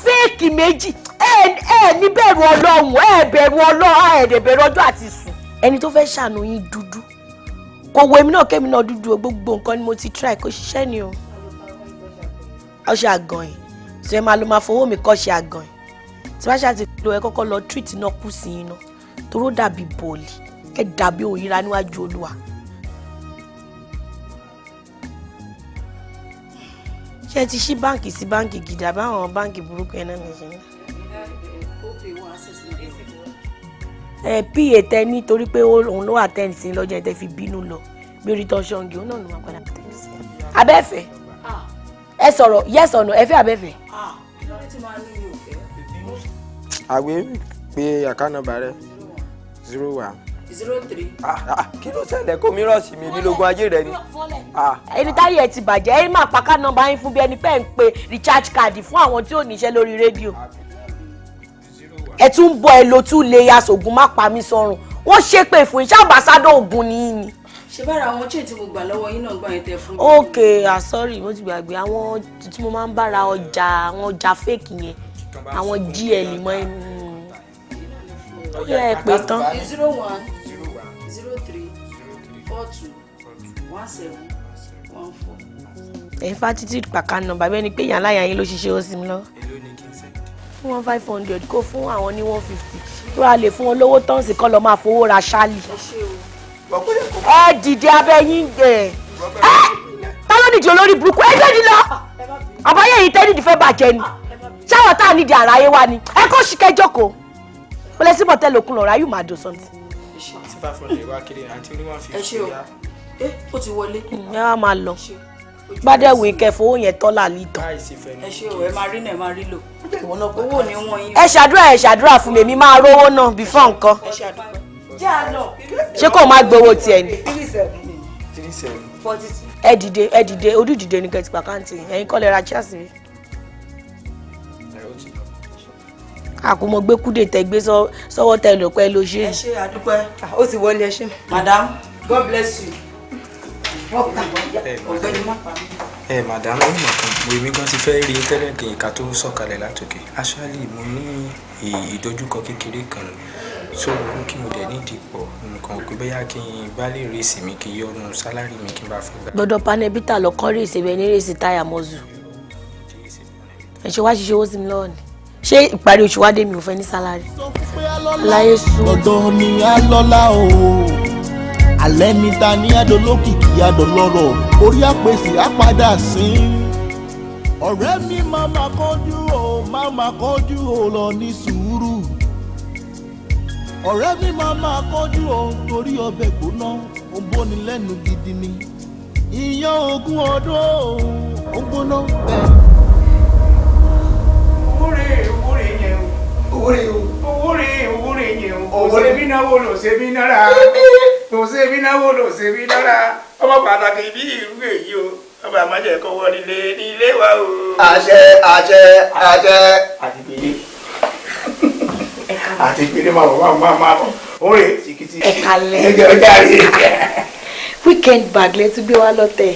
fẹ́ẹ̀kì méjì ẹ ní bẹ̀rù ọlọ́run ẹ bẹ̀rù ọlọ́run ẹ dẹ̀ bẹ̀rù ọjọ́ àti sùn ẹni tó fẹ́ ṣàánú yín dúdú kò wo èmi náà kémi náà dúdú gbogbo nǹkan ni mo ti try kó ṣiṣẹ́ ni o ọṣẹ àgàn yìí tí ẹ máa lo máa fowó mi kọ́ ṣe àgàn yìí tí wọ́n ṣáà ti lo ẹ kọ́kọ́ lọ treat náà kù sí iná toró dàbí bọ́ọ̀lì ẹ dàbí òyìnbá níwájú olúwa. ṣé ẹ ti ṣí báǹkì sí báǹkì gidi àbáwọn báǹkì burúkú ẹ náà nìyẹn. pa tẹ nítorí pé òun ló wà tẹ́ǹ sí lọ́jọ́ ẹ tẹ́ fi bínú lọ bí orí tán ṣọ́ǹgì òun náà ló máa padà tẹ́ǹ sí. abẹ́fẹ́ ẹ sọ̀rọ̀ yes or no ẹ fẹ́ abẹ́fẹ́. àwẹ̀ pé àká nọ́mbà rẹ 01 03. kí ló ṣẹlẹ̀ kó mi rọ̀ sí mi bí lógún ayé rẹ ni. ẹni táyé ẹ ti bàjẹ́ ẹ máa pa ká nọ́mbà yín fún bí ẹni pẹ́ ń pe recharge card fún àwọn tí ò níṣẹ́ lórí rédíò. ẹ tún ń bọ ẹ lo tún lè aṣògùn má pa mí sọrùn wọ́n ṣépè fún iṣẹ́ àmbásádọ̀ Ògùn nìyí ni. ṣé bára àwọn chain tí mo gbà lọ́wọ́ yín náà gbà yẹn tẹ fún mi. ok sorry mo ti gbàgbé àwọn tí mo máa ń bára ọjà àwọn ọjà fake yẹn àwọn GL mọ́ ẹnu ó yẹ ẹ pé tán. 01 03 42 17 14. ẹ̀yin fátítì pàkà nọ́mbà bẹ́ẹ̀ ni pé ìyá aláya yín ló ṣiṣẹ́ ó sì mí lọ. fún wọn 500 kó fún àwọn ní 150 tó a lè fún wọn lówó tán sí kọ́ lọ́ọ́ máa fowó ra ṣáàlì. ẹ dìde abẹ́ yín gbẹ̀. ta ló dìde olórí burúkú ẹ lódì lọ. àbáyé yìí tẹ́ nídìí fẹ́ bàjẹ́ ni ṣáwọn tá à nídìí àráyé wa ni ẹ kó ṣì kẹjọ kó o lè sí bọ̀tẹ́ lókun lọ́ra yóò máa dùn sọ́ntì. ẹ ṣe o ó ti wọlé. ẹ wá máa lọ gbádẹ́wò ìkẹfọ́ owó yẹn tọ́lá lítọ̀. ẹ ṣe o ẹ máa rí náà ẹ máa rí lò owó ni wọ́n yín. ẹ ṣàdúrà fún mi èmi máa rówó náà before nǹkan. ṣé kò máa gbowó tiẹ̀ ni. ẹ dìde ojú dìde ní kẹ́tì pàkáǹtì ẹ̀yin kọ́ lè ra chelsea rí. àkùmọ̀ gbé kúdè tẹ gbé sọ́wọ́ tẹ lò pẹ́ ló ṣe. ẹ ṣe àdúpẹ́ ó ti wọlé ẹ ṣe. madam God bless you. ọ̀gbẹ́ni má pa mí. Madam, ó mọ̀ kan mo èmi gan ti fẹ́ rí tẹ́lẹ̀ kí nǹkan tó sọ̀kalẹ̀ látòkè. Actually mo ní ìdojúkọ kékeré kan so kí mo dẹ̀ nídìí pọ̀ nǹkan pé bóyá kí n bá lè rí ìsinmi kí yọnu sálárì mi kí n bá fẹ́ gbà. Gbọ́dọ̀ panẹ́bítà lọ kọ́ rí ìsèbẹ̀ ní rèsì táyà mọ́zù. Ẹ ṣe wá ṣiṣẹ́ owó sí mi lọ́wọ́ ni. Ṣé ìparí oṣù wá dé mi ò fẹ́ ní sálárì? Láyé sùn. Lọ́dọ̀ ni a lọ́lá o. Alẹ́ ni ta ní adolókìkí adọ̀lọ́rọ̀. Orí àpèsè á padà sí. Ọ̀rẹ́ mi máma kánjú o lọ ní sùúrù. Ọ̀rẹ́ mi máma kánjú o torí ọbẹ̀ gbóná ó bóni lẹ́nu gidi ni. Iyán ogún ọdún ó gbóná bẹ́ẹ̀. owó rè yẹn o ṣe bí náwó lò ṣe bí nára lò ṣe bí náwó lò ṣe bí nára ọmọ pàtàkì bí irú èyí o ọba àmàjẹ kọwọ nílé wa o. àṣẹ àti gbélé àti gbélé máa bọ̀ òun rè sìkìtì. Ẹ̀ka lẹ̀. ẹgbẹ́ ọjà rè. Weekend bag lẹ tún gbé wá lọ́tẹ̀.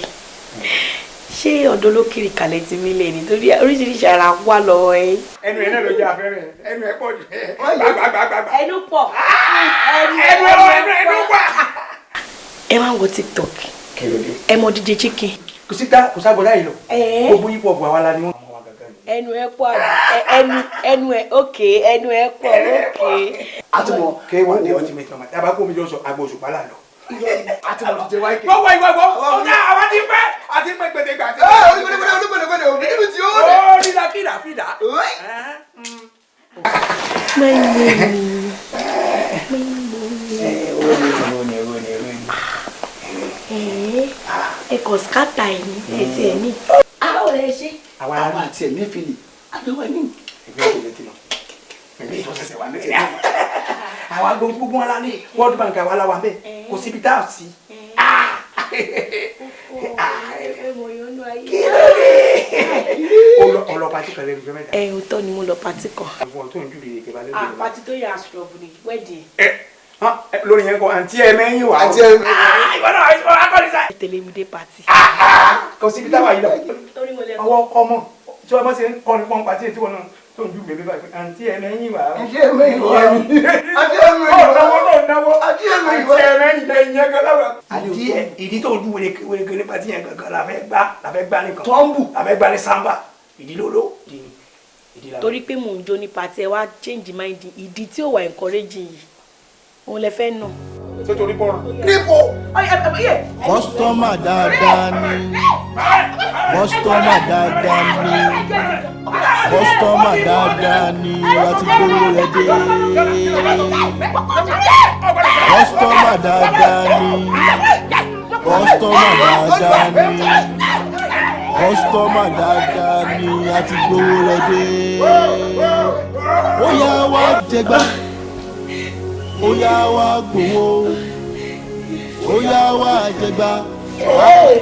Ṣé ọ̀dọ́ ló kiri kalẹ̀ tí mi lè nítorí oríṣiríṣi ara wà lọ́wọ́ ẹ. ẹnu ẹ náà ló jẹ afẹ́rẹ́ ẹnu ẹ pọ̀ jù gbàgbàgbàgbà. Ẹnu pọ̀. ẹnu pọ̀. Ẹ máa ń wo TikTok. Ẹ mọ DJ Chicken. kò sábọ̀ láyé lọ. gbogbo yín pọ̀ bù àwa la ni wọ́n. Ẹnu ẹ pọ̀ àbí ẹnu ẹ òkè ẹnu ẹ pọ̀ òkè. àtúmọ̀ kéwàá ní ọtí mẹ́tọ́ máa dábàá kó mi jọ sọ àgbo òṣùpá là lọ. àtúmọ̀ ti jẹ wáyé. gbogbo ìgbàgbọ́ ọ̀gá àwọn ti pẹ́ àti pẹ́ gbẹdẹgbẹ àti. olùgbẹ̀dẹgbẹ̀dẹ òbí níbi tí ó dé. ó nílá fìdá fìdá. Ẹ kò skátà ẹ̀ ní etí ẹ̀ ní. Àwọn ọ̀rẹ́ ṣe. àwọn àti ẹ̀ ní fìlì àbẹ̀wò ní. ẹgbẹ́ ìṣẹ̀lẹ̀ ti lọ. ẹgbẹ́ ìṣẹ̀lẹ̀ wà ní. àwọn agbóhùn gbogbo wọn lálẹ́ World Bank àwọn aláwa bẹ́ẹ̀ kò síbi tá a sí. ọlọ pati kan lẹ́nu fẹ́ mẹ́ta. Òótọ́ ni mo lọ pati kan. àwọn tó ń jù lè kẹba lẹ́nu. Pati tó yà aṣọ́ọ̀bù ni wẹ́ẹ̀dì. lórí yẹn kọ àǹtí ẹ mẹ́yìn wá. àǹtí ẹ mẹ́yìn wá. ìwọ náà akọ́ni sá. Tẹ̀lé mi dé pati. kò síbi táwa yìí lọ. ọwọ́ ọmọ tí wọ́n bá ṣe ń kọrin pọ́n pati tí wọ́n náà tó ń ju bèbè báyìí àǹtí ẹ mẹ́yìn wá. àǹtí ẹ mẹ́yìn wá. àǹtí ẹ mẹ́yìn wá. náwó. àǹtí ẹ mẹ́yìn wá. àǹtí ẹ mẹ́yìn lẹ́yìn yẹn gan lára. àǹtí ẹ ìdí tó ń dún wèrèkè ní pati yẹn gangan la fẹ́ gbá nìkan. tọ́ǹbù la fẹ́ gbá ní samba ìdí lolo. Torí pé mò ń jó ní pati ẹ wá change mind ìdí tí ò wà encouraging yìí òun lẹ fẹ́ nà. ṣé torí bọ́ọ̀rọ̀. níbo. Kọ́sítọ́mà dáadáa ni. Kọ́sítọ́mà dáadáa ni. Kọ́sítọ́mà dáadáa ni láti gbówó rẹ̀ dé. Kọ́sítọ́mà dáadáa ni. Kọ́sítọ́mà dáadáa ni. Kọ́sítọ́mà dáadáa ni láti gbówó rẹ̀ dé. Ó yá wá jẹgbá. Ó yá wá gbowó. Ó yá wá jẹgbá.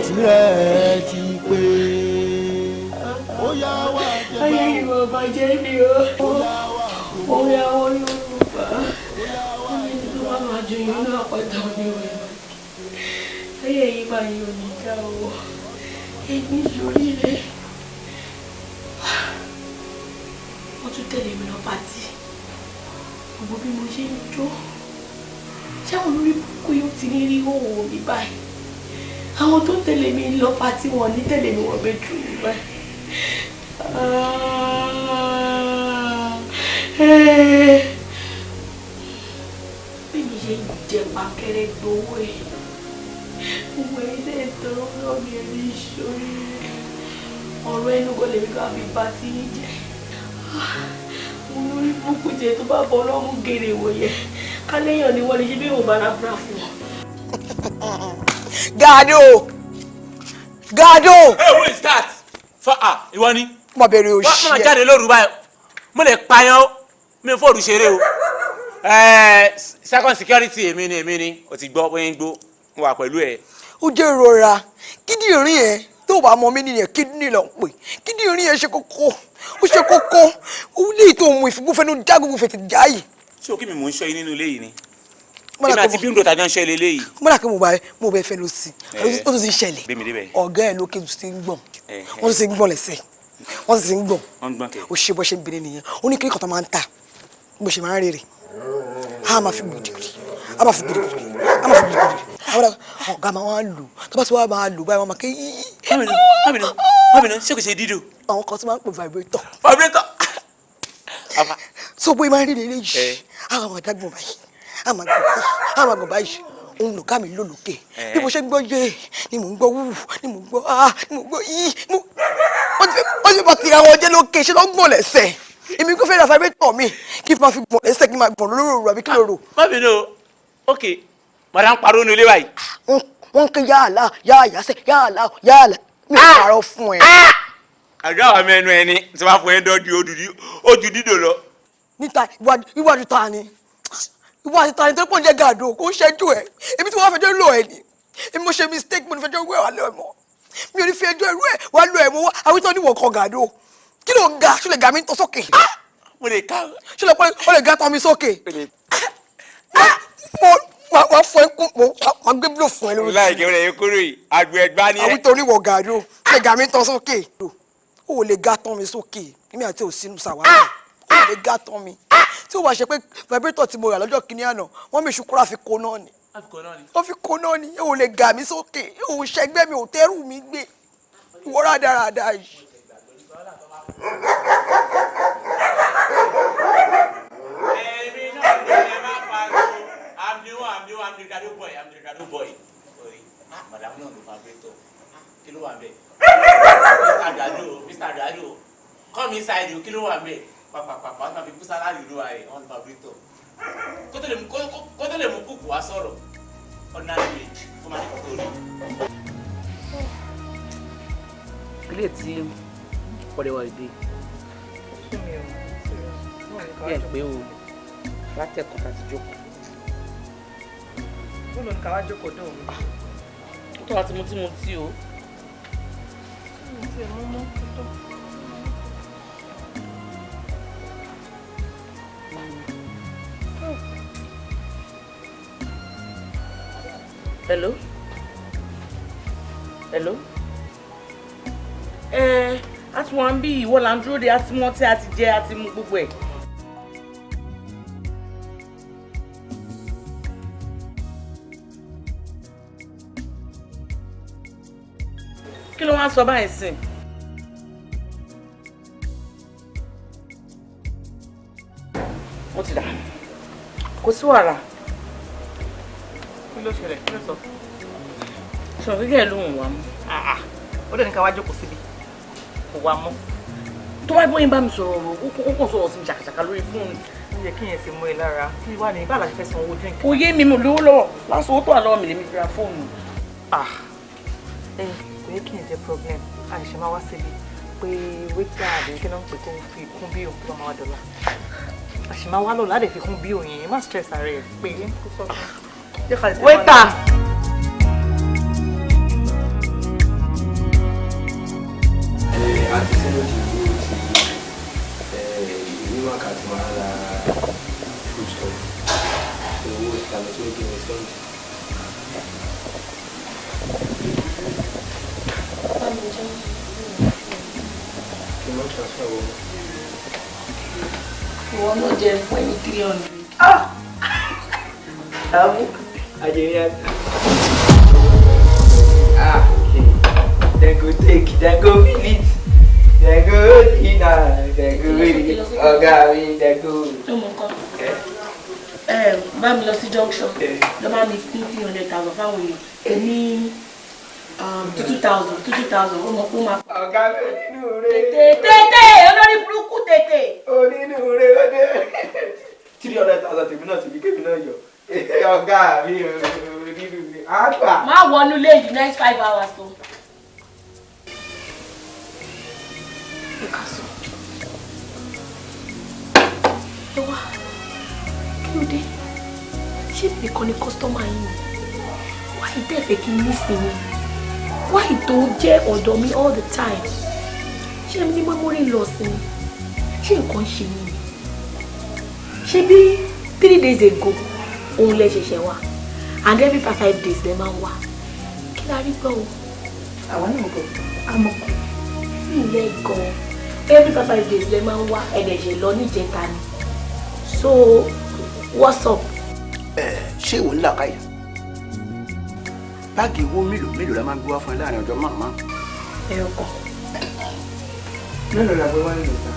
Tirẹ̀ ti pé. Ó yá wá jẹgbá. Ayé ìwọ bàjẹ́ ni o. Ó yá wọ́n Yorùbá. Ó ní tó bá máa ju yín náà pátá ní òye. Ayé yìí máa yọ níjà o. Èmi sórí rẹ̀. Wọ́n tún tẹ̀lé mi lọ pàtì. Gbogbo bí mo ṣe ń jó. Ṣé àwọn olórí kúkú yóò ti ní rí òwò mi báyìí? Àwọn tó tẹ̀lé mi lọ pàtì wọn ní tẹ̀lé mi wọ́n bẹ́ẹ̀ jù mí báyìí. Bí mi ṣe jẹ pàkẹ́rẹ́ gbowó ẹ̀. Gbogbo ẹni tẹ́ ẹ̀ tọrọ lọ́ọ̀mì ẹ̀rí ìṣòrí. Ọ̀rọ̀ ẹnu kò lè rí ká fi bá tí ń jẹ. Olórí burúkú jẹ tó bá bọ́ lọ́mú gèrè wòye. Káléyàn ni wọ́n lè ṣe bí òun bá ra búra fún wọn. Gado! Gado! Hey, who is that? Ìwọ ni. Mo bẹ̀rẹ̀ òṣì. Wọ́n máa jáde lóru báyìí. Mo lè pààyàn mi fòrù ṣeré o. Second security èmi ni. O ti gbọ́ bóyá ń gbó. Mo wà pẹ̀lú ẹ̀. Ó jẹ́ ìrora. Kídìrín ẹ̀ tó bá mọ mí nìyẹn kídìní lọ pè. Kídìrín ẹ̀ ṣe kókó. Ó ṣe kókó. Ó lè tó ohun ìfúngbófẹ́nu já gbogbo fètè já yìí. Ṣé o kí mi mò ń ṣọ́ yín nínú ilé yìí ni? èmi àti bíńdò tàjọ ń ṣẹlẹ̀ léyìí. mo dà pé mo bẹ fẹ́ lọ sí ó tún ti ń ṣẹlẹ̀ ọ̀gá ẹ̀ lókè tó ti ń gbọ̀n wọ́n ti ń gbọ̀n lẹ́sẹ̀ wọ́n ti ń gbọ̀n ó ṣe bó ṣe ń bèrè nìyẹn ó ní kíríkọ̀ tó máa ń tà bó ṣe máa ń rèrè á máa fi gbìdìgbìdì á máa fi gbìdìgbìdì á máa fi gbìdìgbìdì àwọn ọ̀gá máa wá lò tó bá ti wá máa lò báyìí wọ́n máa ké yí. Mọ́mìnà ṣé kò ṣe dídò. àwọn kan tó máa ń pè vibrator. Afa. So bóyá máa ń rí lè léyìí àwọn ọmọ àdágbọ̀n báyìí àwọn àgbọ̀n báyìí òun lò ká mi lò lókè bí mo ṣe ń gbọ́ yé ni mò ń gbọ́ wúwú ni mò ń gbọ́ ni mò ń gbọ́ yí wọ́n ti bá tira wọn jẹ́ lókè ṣé ló ń gbọ̀n lẹ́sẹ̀ èmi kò fẹ́ ra vibrator mi kí n máa fi gbọ̀n lẹ́sẹ̀ kí n máa gbọ̀n lóró àbí kí ló rò. Mọ́mìnà ok madam parọ́ ní ilé báyìí. wọ́n ń ké yàrá yàrá mi ò parọ́ fún ẹ. àjọ àwọn ọmọ ẹnu ẹni tí wọ́n fún ẹ dọ́jú ojú dídò lọ. níta ìwádìí ta ni tó pọ̀ jẹ́ gàdó kó ń ṣẹ́jú ẹ̀ èmi tí wọ́n fẹjọ́ lò ẹ̀ ni èmi mo ṣe mistake mo ní fẹjọ́ rú ẹ̀ wá lọ ẹ̀ mọ́ mi ò ní fi ẹjọ́ rú ẹ̀ wá lọ ẹ̀ mọ́ àwítọ́ níwọ̀n kan gàdó kí ló ń ga ṣó lè ga mi tán sókè. mo lè ká. ṣó lè pọ́n ó lè ga tán mi sókè. wọ́n fọ ẹkún wọ́n gbé bílò fún ẹ lórí. láìké rẹ̀ yín kúrò yìí àgbẹ̀ ẹgbá ni ẹ. àwítọ́ níwọ̀n gàdó ṣó lè ga mi tán sókè. ó lè ga tán mi sókè èmi àti òsínú sàwárà ó lè ga tán mi tí ó wá ṣe pé vibrator tí mo rà lọ́jọ́ kìíní àná wọ́n mi ṣùkúrà fi kó náà ni wọ́n fi kó náà ni ó lè gà mí sókè ó ṣẹgbẹ́ mi ò tẹ́rù mi gbé ìwọ́rà dáradára yìí. èmi náà ló lè má pariwo I'm the gado boy madam náà ló vibrator kí ló wà bẹ́ẹ̀ Mr. Gado come inside kí ló wà bẹ́ẹ̀ pàpàpàpà máa fi kú sálárì ló wà ẹ̀ on vibrator kó tó lè mú kúkú wá sọ̀rọ̀ ordinary wage kó máa ní kó tó rí. ilé tí ọ̀rẹ́ wa dé ẹ̀ pé o látẹ̀kọ̀ láti jókòó. ó lọ ní ká wá jókòó dùn ún. ó tó láti mú tí o. Hello? A ti wọ́n bí ìwọ là ń dúró de a ti mọ́ tí a ti jẹ a ti mú gbogbo ẹ̀. Kí ló wá ń sọ báyìí sìn? Wọ́n ti dà. Kò sí wàhálà. Kí ló ṣẹlẹ̀? Kí ló sọ? Ṣé gẹ́gẹ́ ló ń wá mú? Ó dẹ̀ ní ká wá jókòó síbi. Kò wá mọ́. Tó bá bóyin bá mi sọ̀rọ̀ ó kàn sọ̀rọ̀ sí mi ṣàkàṣàkà lórí fóònù. Ó yẹ kí yẹn ti mú ẹ lára. Kí wá ní bá àlàyé fẹ́ san owó drink. Kò yé mi mo lówó lọ́wọ́. Lásán owó tó wà lọ́wọ́ mi lèmi fi ra fóònù. Kò yẹ kí yẹn jẹ́ problem. Àìṣe máa wá síbi pé wétí àbí kí náà ń pè kó fi kún bí òun tó máa wá dọ́là. Àṣì máa wá lọ láde fi kún bí òun yẹn. Má stress ara ẹ̀ pé kó sọ́kàn. Waiter. Àti sínú ti dúró ti ìlú wákàtí máa ń ra foodstuff owó ìtàlọ tó ń gbé sọ́ọ̀dì. Kí ló transfer owó? Ìwọ náà jẹ fún ẹni 300. Àmú àjẹyà. Then go take it, then go feel it. Then go dinner, then go read it. Ọ̀gá mi, then go. Ṣé mo kọ́? Bá mi lọ sí junction. Lọ bá mi pín 300,000 fáwọn èèyàn. Èmi 2,000 ó mọ̀ kó máa. Ọ̀gá mi onínú rẹ̀. Tètè olórí burúkú tètè. Onínú rẹ̀ ó dé. 300,000 tèmi náà sì bí kébì náà yọ. Ọ̀gá mi onínú rẹ̀. Àgbà. Má wọnú lé yìí next 5 hours o. Ẹ wá, kí ló dé? Ṣé nìkan ni kọ́sítọ́mà yìí ni? Why dẹ́ fẹ́ kí n ní sinmi? Why tó jẹ́ ọ̀dọ̀ mi all the time? Ṣé mi ní memory loss ni? Ṣé nǹkan ṣe mí ni? Ṣé bí 3 days ago òun lè ṣẹ̀ṣẹ̀ wá and every 5 days lè máa ń wá kí la rí gbọ́ o. àwọn náà kò àmọ́ kò ilé gan every 5 days lè máa ń wá ẹ̀dẹ̀ṣẹ̀ lọ níjẹta ni so what's up. ṣé ìwọ ńlá káyà báàgì owó mélòó la máa ń gbé wá fún ẹ láàrin ọjọ́ márùn-ún. ẹ̀rọ kan. mélòó la gbé wá nílò ta.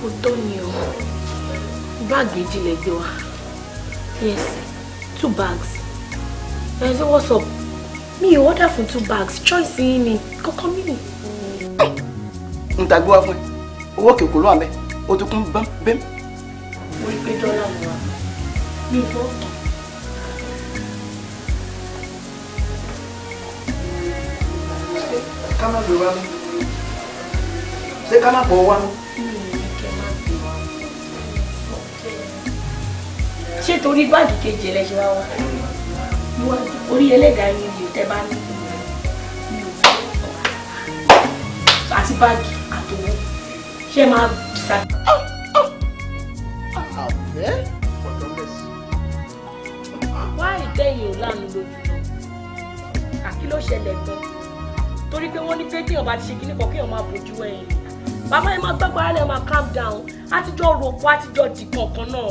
ó tó ni o báàgì ìjìnlẹ̀ gbé wá yes 2 bags ẹ ṣe what's up mi ò order fún 2 bags choice yín ni kọ́kọ́ mi ni. n ta gbé wá fún ẹ owó kèkó ló wà mẹ́ o tún kún bẹ́m bẹ́m. mo rí pé dọ́là ló wà mi fọ́. ká má gbé wá mú ṣé ká má bọ̀ wá mú. ṣé torí báàgì kejì ẹ lẹ́sẹ̀ wá orí ẹlẹ́dàá yín ni tẹ́ bá ní àti báàgì àtòwò ṣé máa ṣá. àbẹ́ wá ìtẹ́yìn ò lánàá lójú lọ àkí ló ṣẹlẹ̀ gan torí pé wọ́n ní pé kéèyàn bá ti ṣe kíní kan kéèyàn máa bójú ẹ̀yìn bàbá yẹn máa gbàgbára lẹ́ẹ̀ máa calm down àtijọ́ rògbò àtijọ́ di kankan náà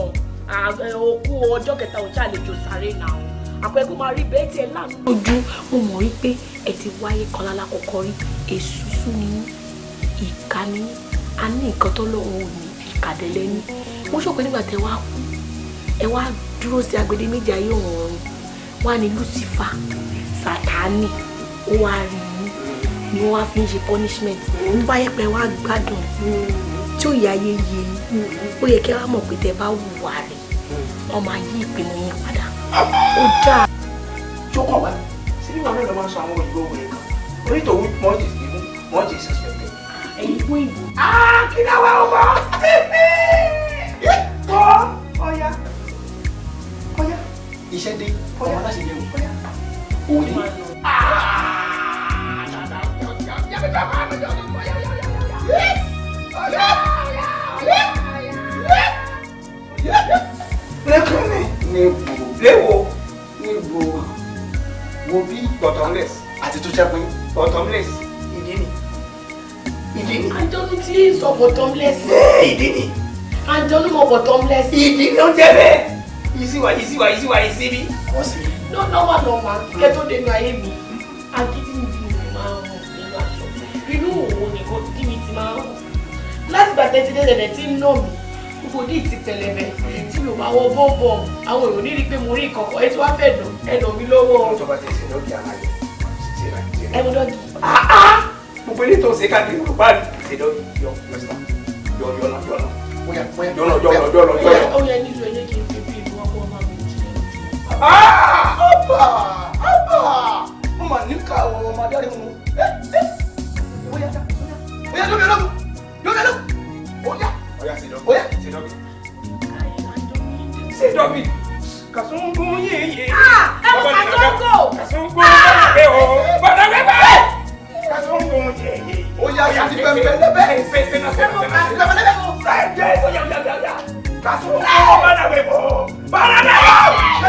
òkú ọjọ́ kẹta ò ṣàlejò sáré náà àpẹẹkú máa rí bẹ́ẹ̀ tí ẹ lánàá lójú mo mọ̀ wípé ẹ ti wáyé kan lálákọ̀ọ́kọ́ rí èsùsù ní ìka ní a ní nǹkan tó lọ́wọ́ ò ní ìkàdẹ́lẹ́ ní mo ṣọ̀pẹ́ nígbà tẹ wá kú ẹ wá dúró sí agbede méjì ayé ọ̀run wá ní Lucifer Sátánì ó wá rí yín ni wọ́n wá fi ń ṣe punishment ń bá yẹpẹ wá gbádùn tí ò yá yé yé ó yẹ kí ẹ wá mọ̀ pé tẹ bá wùwà rẹ̀ ọmọ ayé ìpinnu yín padà ó dáa. jókòó wá sí ní wàhálà ló máa ń sọ àwọn òyìnbó wọlé kan orí tòun mọ́ọ̀jì ìlú mọ́ọ̀jì ìsẹ̀sẹ̀tẹ̀. ẹ̀yin fún ìbò. kí ni àwa ọmọ bọ́ ọ̀ya iṣẹ́ dé ọmọ aláṣẹ jẹun òun ni. lẹ́kùnrin léwo wo bí bottomless àti tó jápín bottomless ìdí ni. àjọ̀nù tí ń sọ bottomless. ìdí ni. àjọ̀nù mọ bottomless. ìdí ni ó jẹ́ bẹ́ẹ̀. ìsíwáyé bí. wọ́n sì rí. nọ́ọ̀mà kẹ́ tó dénú ayé mi agídí mi bí mi máa ń hàn nínú aṣọ inú òwò nìkan kí mi ti máa ń hàn láti gbà tẹ́tí dẹ́dẹ̀dẹ̀ tí ń nà mí gbogbo ní ìtì pẹlẹbẹ tí mi ò máa wọ bọ́ọ̀bọ̀ àwọn èrò ní rí pé mo rí ìkọ̀kọ̀ ẹ tí wàá fẹ́ dùn ẹnà mi lọ́wọ́. tó bá ti ṣe lọ́ọ̀kì àmàlẹ́ ṣe rà ṣe rà. ẹ mú dọ́gì. gbogbo ilé tó ń ṣe káàkiri kò bá rí ṣe lọ́ọ̀kì yọ ó yẹ nílò ẹyẹ kí n fi bí ìlú ọkọ máa mi jẹ. mo mà ní ká àwọn ọmọ adarí mu. Oya lómi Oya ṣe dọ́bì. Kàsúngún yéye. Kàsúngún bàbá o. Bàbá bẹ́ẹ̀. Kàsúngún yéye. Oya ṣàti pẹ́ńpẹ́ lẹ́bẹ̀. Kàsúngún bàbá bẹ́ẹ̀ bọ̀. Bàbá bẹ́ẹ̀.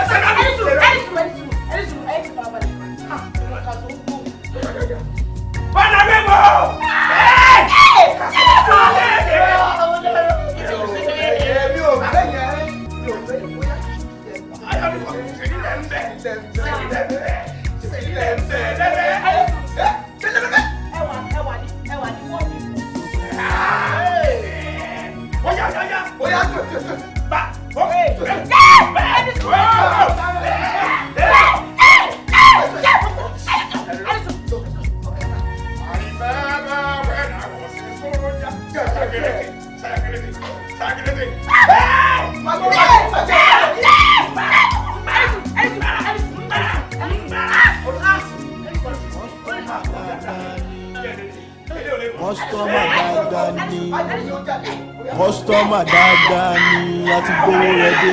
kọ́sítọ́mà dáadáa ni a ti gbówó rẹ̀ dé.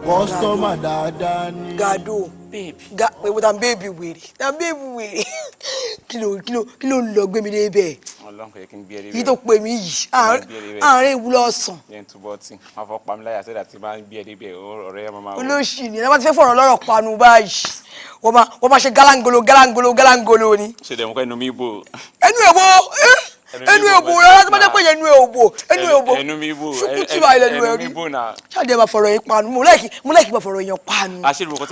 kọ́sítọ́mà dáadáa ni. Gado babe. Pé tàn babe wèrè. Kí ló ń lọ gbé mi dé bẹ́ẹ̀? Ọlọ́run kò yẹ kí n gbé ẹ débẹ̀. Yìí tó pè mí yìí, àárín ìwúlọ̀ ọ̀sán. Yẹn túbọ̀ tí wọ́n fọ́ pa mí láyà sẹ́dá tí máa ń gbé ẹ débẹ̀ ọ̀rẹ́ ẹ máa wọ. Olóṣì ni ẹ bá ti fẹ́ fọ̀rọ̀ lọ́rọ̀ panu báyìí. Wọ́n máa ṣe gálángolo ni. Ṣé dẹ̀ mú kọ́ ẹnu mi bò? Ẹnu èbò rárá tó bá jẹ́ pé ẹnu èbò ẹnu mi bò ṣùkú tí wàá ilẹ̀ ẹnu ẹ̀rí ṣáàdì ẹ̀ bá fọ̀rọ̀ yín panu mo láìkí bá fọ̀rọ̀ yín panu ṣé ìbùkún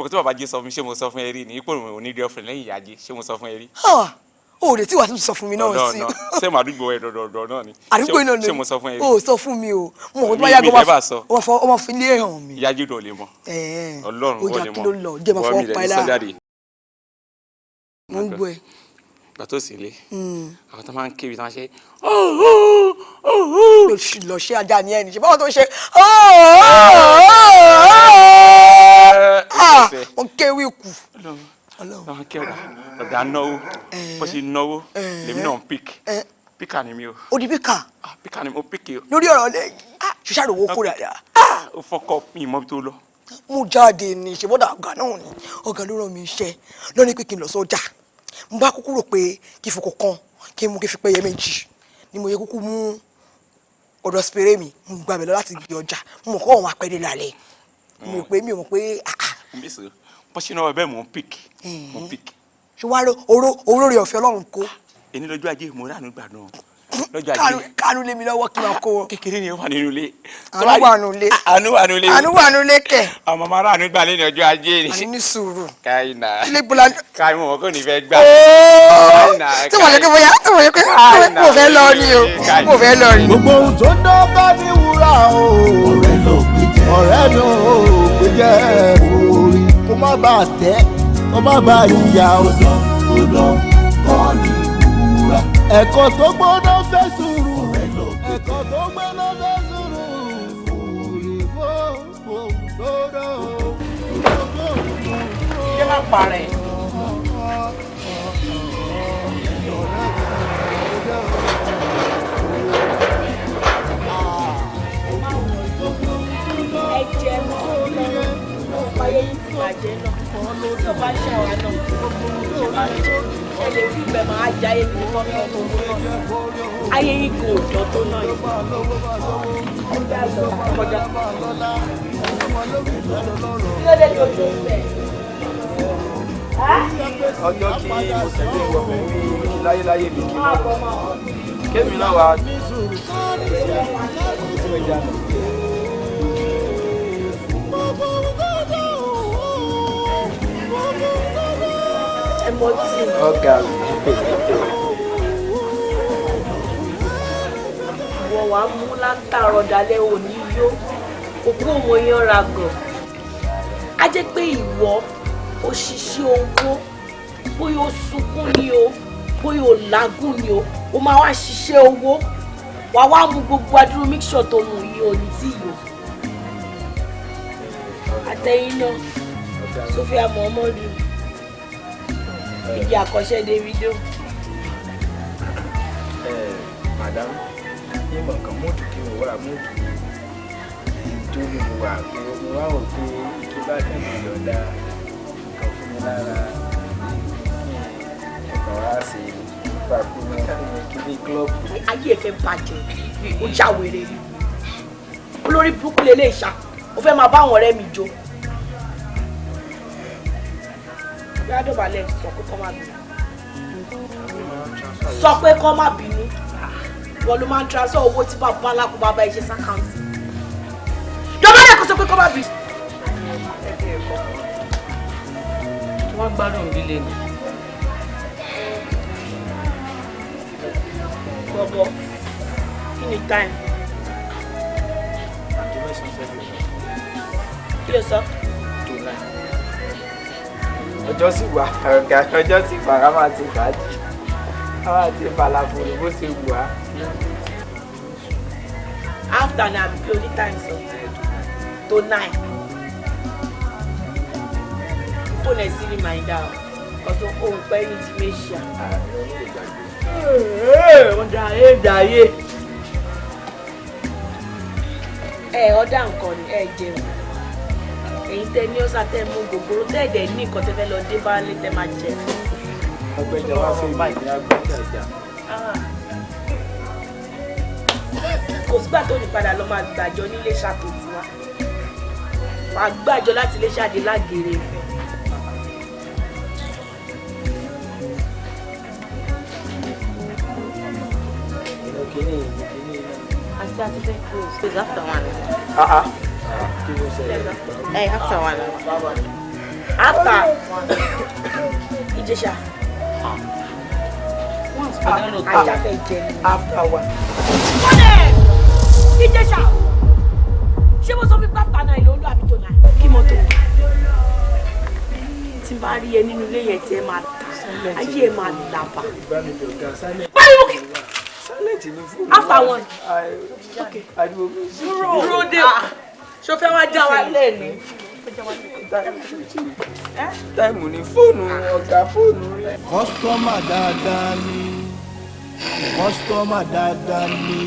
tí bàbá jẹ́ sọ fún mi ṣé mo sọ fún ẹ rí ní ipò òun ní girlfriend lẹ́yìn ìyá jẹ́ ṣé mo sọ fún ẹ rí. o lè tí wàá tún sọ fún mi náà sí. ṣé mo àdúgbò ẹ dọ̀dọ̀ náà ni ṣé mo sọ fún ẹ rí. o sọ fún mi o mo kò tó bá yàgò ọmọ fi lé hàn mi. ìyá jẹ́ ìdọ̀ lè mọ Ọlọ́run wọ́n lè mọ wọ́n mi lè mo ń gbọ́ ẹ. Ìgbà tó sì lé àwọn tó máa ń kéwì tó máa ṣe lọ ṣe ajá ní ẹni ṣe báwọn tó ṣe wọ́n kéwì kù. Ọlọ́run kẹwàá ọ̀dà náwó bó ṣe náwó lèmi náà ń píkà ni mi o. ó di píkà. Píkà ni mo píkì o. lórí ọ̀rọ̀ lẹ́yìn ṣiṣẹ́ àròwó kó dáadáa. ó fọkọ mi ìmọ̀ tó lọ. mo jáde ní ìṣèbọ́dà ọ̀gá náà ni ọ̀gá ló rán mi iṣẹ́ lọ́ní pé kí n lọ sọ́jà mo bá kúkú rò pé kí fòkò kan kí n mú kí fi pẹ́yẹ méjì ni mo yẹ kúkú mú ọ̀dọ̀ spere mi mo gbàgbé lọ láti gbé ọjà mo mọ̀ kọ́ ọ̀hún apẹ́dé lálẹ́ mo pé mi ò mọ̀ pé bó ṣe náà bẹ́ẹ̀ mò ń pík. ṣé wàá rí oró rẹ̀ ọ̀fẹ́ Ọlọ́run kó. èyí lọ́jọ́ ajé mo ránú gbà náà lọ́jọ́ ajé. kánú lé mi lọ́wọ́ kí n máa kó. kékeré ni ó wà nínú ilé. àánú wà nínú ilé. àánú wà nínú ilé kẹ̀. àwọn ọmọ ránú gbà lẹ́nu ọjọ́ ajé ni. àní ní sùúrù. káyìnà ilé gbọ́lá. káyìnà wọn kò ní fẹ́ gbà. tí mo yẹ kí mo fẹ́ lọ ni o mo fẹ́ lọ ni. gbogbo ohun tó dọ́gba ní wúrà o ọ̀rẹ́ ló gbé jẹ́ orí kó má bàa tẹ́ kó má bàa yíya ọ̀dọ́ kọ́ ní wúrà. ẹ̀kọ́ tó gbọ́dọ̀ fẹ́ sùúrù ẹ̀kọ́ tó gbọ́dọ̀ fẹ́ sùúrù òyìnbó gbọ́dọ̀. ṣé máa parẹ́. ẹ̀jẹ̀ mọ́ ọ̀páyé yìí ti bàjẹ́ náà tí o bá ṣe àwọn náà ẹ lè fi ìgbẹ́ máa já ayé mi kọ́ tó tó náà ayé yìí kò jọ tó náà yìí. kọjá kí ló dé tó tó bẹ́ẹ̀. ọjọ́ tí mo tẹ̀lé ìwọ̀n mi láyéláyé mi kémi náà wà ọ̀gá mi. wọ́n wàá mú látàrọ̀ dalẹ̀ òní yó òkú òun yan ra gàn á jẹ́ pé ìwọ òṣìṣẹ́ owó bóyá o sunkún ni o bóyá o làágùn ni o o máa wá ṣiṣẹ́ owó wàá wá mú gbogbo adúrú mixture tó mú yìí ò ní tí yò àtẹ̀yìn náà Sophia Muhammadu ìdí àkọ́ṣẹ́ Davido. Madam yín mọ̀ nǹkan múùtù kí mo wá múùtù tó ní mo wà pé mo wá wò pé kí bá tẹ̀lé yọ̀ǹda nǹkan fún mi lára nǹkan wá sí ìpàkú náà fún mi kí ní kílọ̀bù. ayé ẹ fẹ́ bàjẹ́ ó já wèrè ni olórí burúkú lè lè ṣá ó fẹ́ máa bá àwọn ọ̀rẹ́ mi jó. bí adóbalẹ̀ sọ pé kọ́ má bínú wọ́n ló máa ń transfer owó tí bàbá alákó bàbá ẹ ṣe sákàǹtì dọ́bálẹ̀ kó sọ pé kọ́ má bínú. wọ́n gbádùn ìdílé ni. bọ̀bọ̀ kí ni time kí ló sọ. ọjọ́ sì wà ọ̀gá ọjọ́ sì wà ká máa ti fàájì ká máa ti falafolo bó ṣe wù á. after na bí only time sọ to 9 fóònù ẹ̀ sí reminder ọ̀sán ohun pẹ́ ní ti méṣíà. dàyé ọ̀dà nǹkan ni ẹ jẹun ẹ̀yin tẹ ní ọ̀sà tẹ mú gògóró tẹ́ ẹ̀dẹ̀ ní nǹkan tẹ́ fẹ́ lọ dé bá lé tẹ́ máa jẹ. Ọgbẹ́jà wá fẹ́ mi ní agbẹ́jà. Kò sígbà tó ní padà lọ máa gbàjọ nílé ṣàtò tiwa. Wàá gbàjọ láti ilé ṣàdé lágèrè ìfẹ́. Àti fẹ́ close. It's after one. Hey, after one. After one. Ìjẹ̀ṣà. Ajá fẹ́ jẹ ní. After one. Mọ́lẹ̀! Ìjẹ̀ṣà! Ṣé mo sọ fún pàpà náà ìlú olú àbí tó náà? Kí mọ́tò? Tí n bá rí ẹ nínú ilé yẹn tí ẹ máa tà. Ayé ẹ máa làbà. Báyìí kì í. After one. Okay. Dúró dé. Ṣo fẹ́ wá já wa lẹ́ẹ̀ni? Táìmù ní fóònù ọ̀gá fóònù rẹ̀. Kọ́sítọ́mà dáadáa ni. Kọ́sítọ́mà dáadáa ni.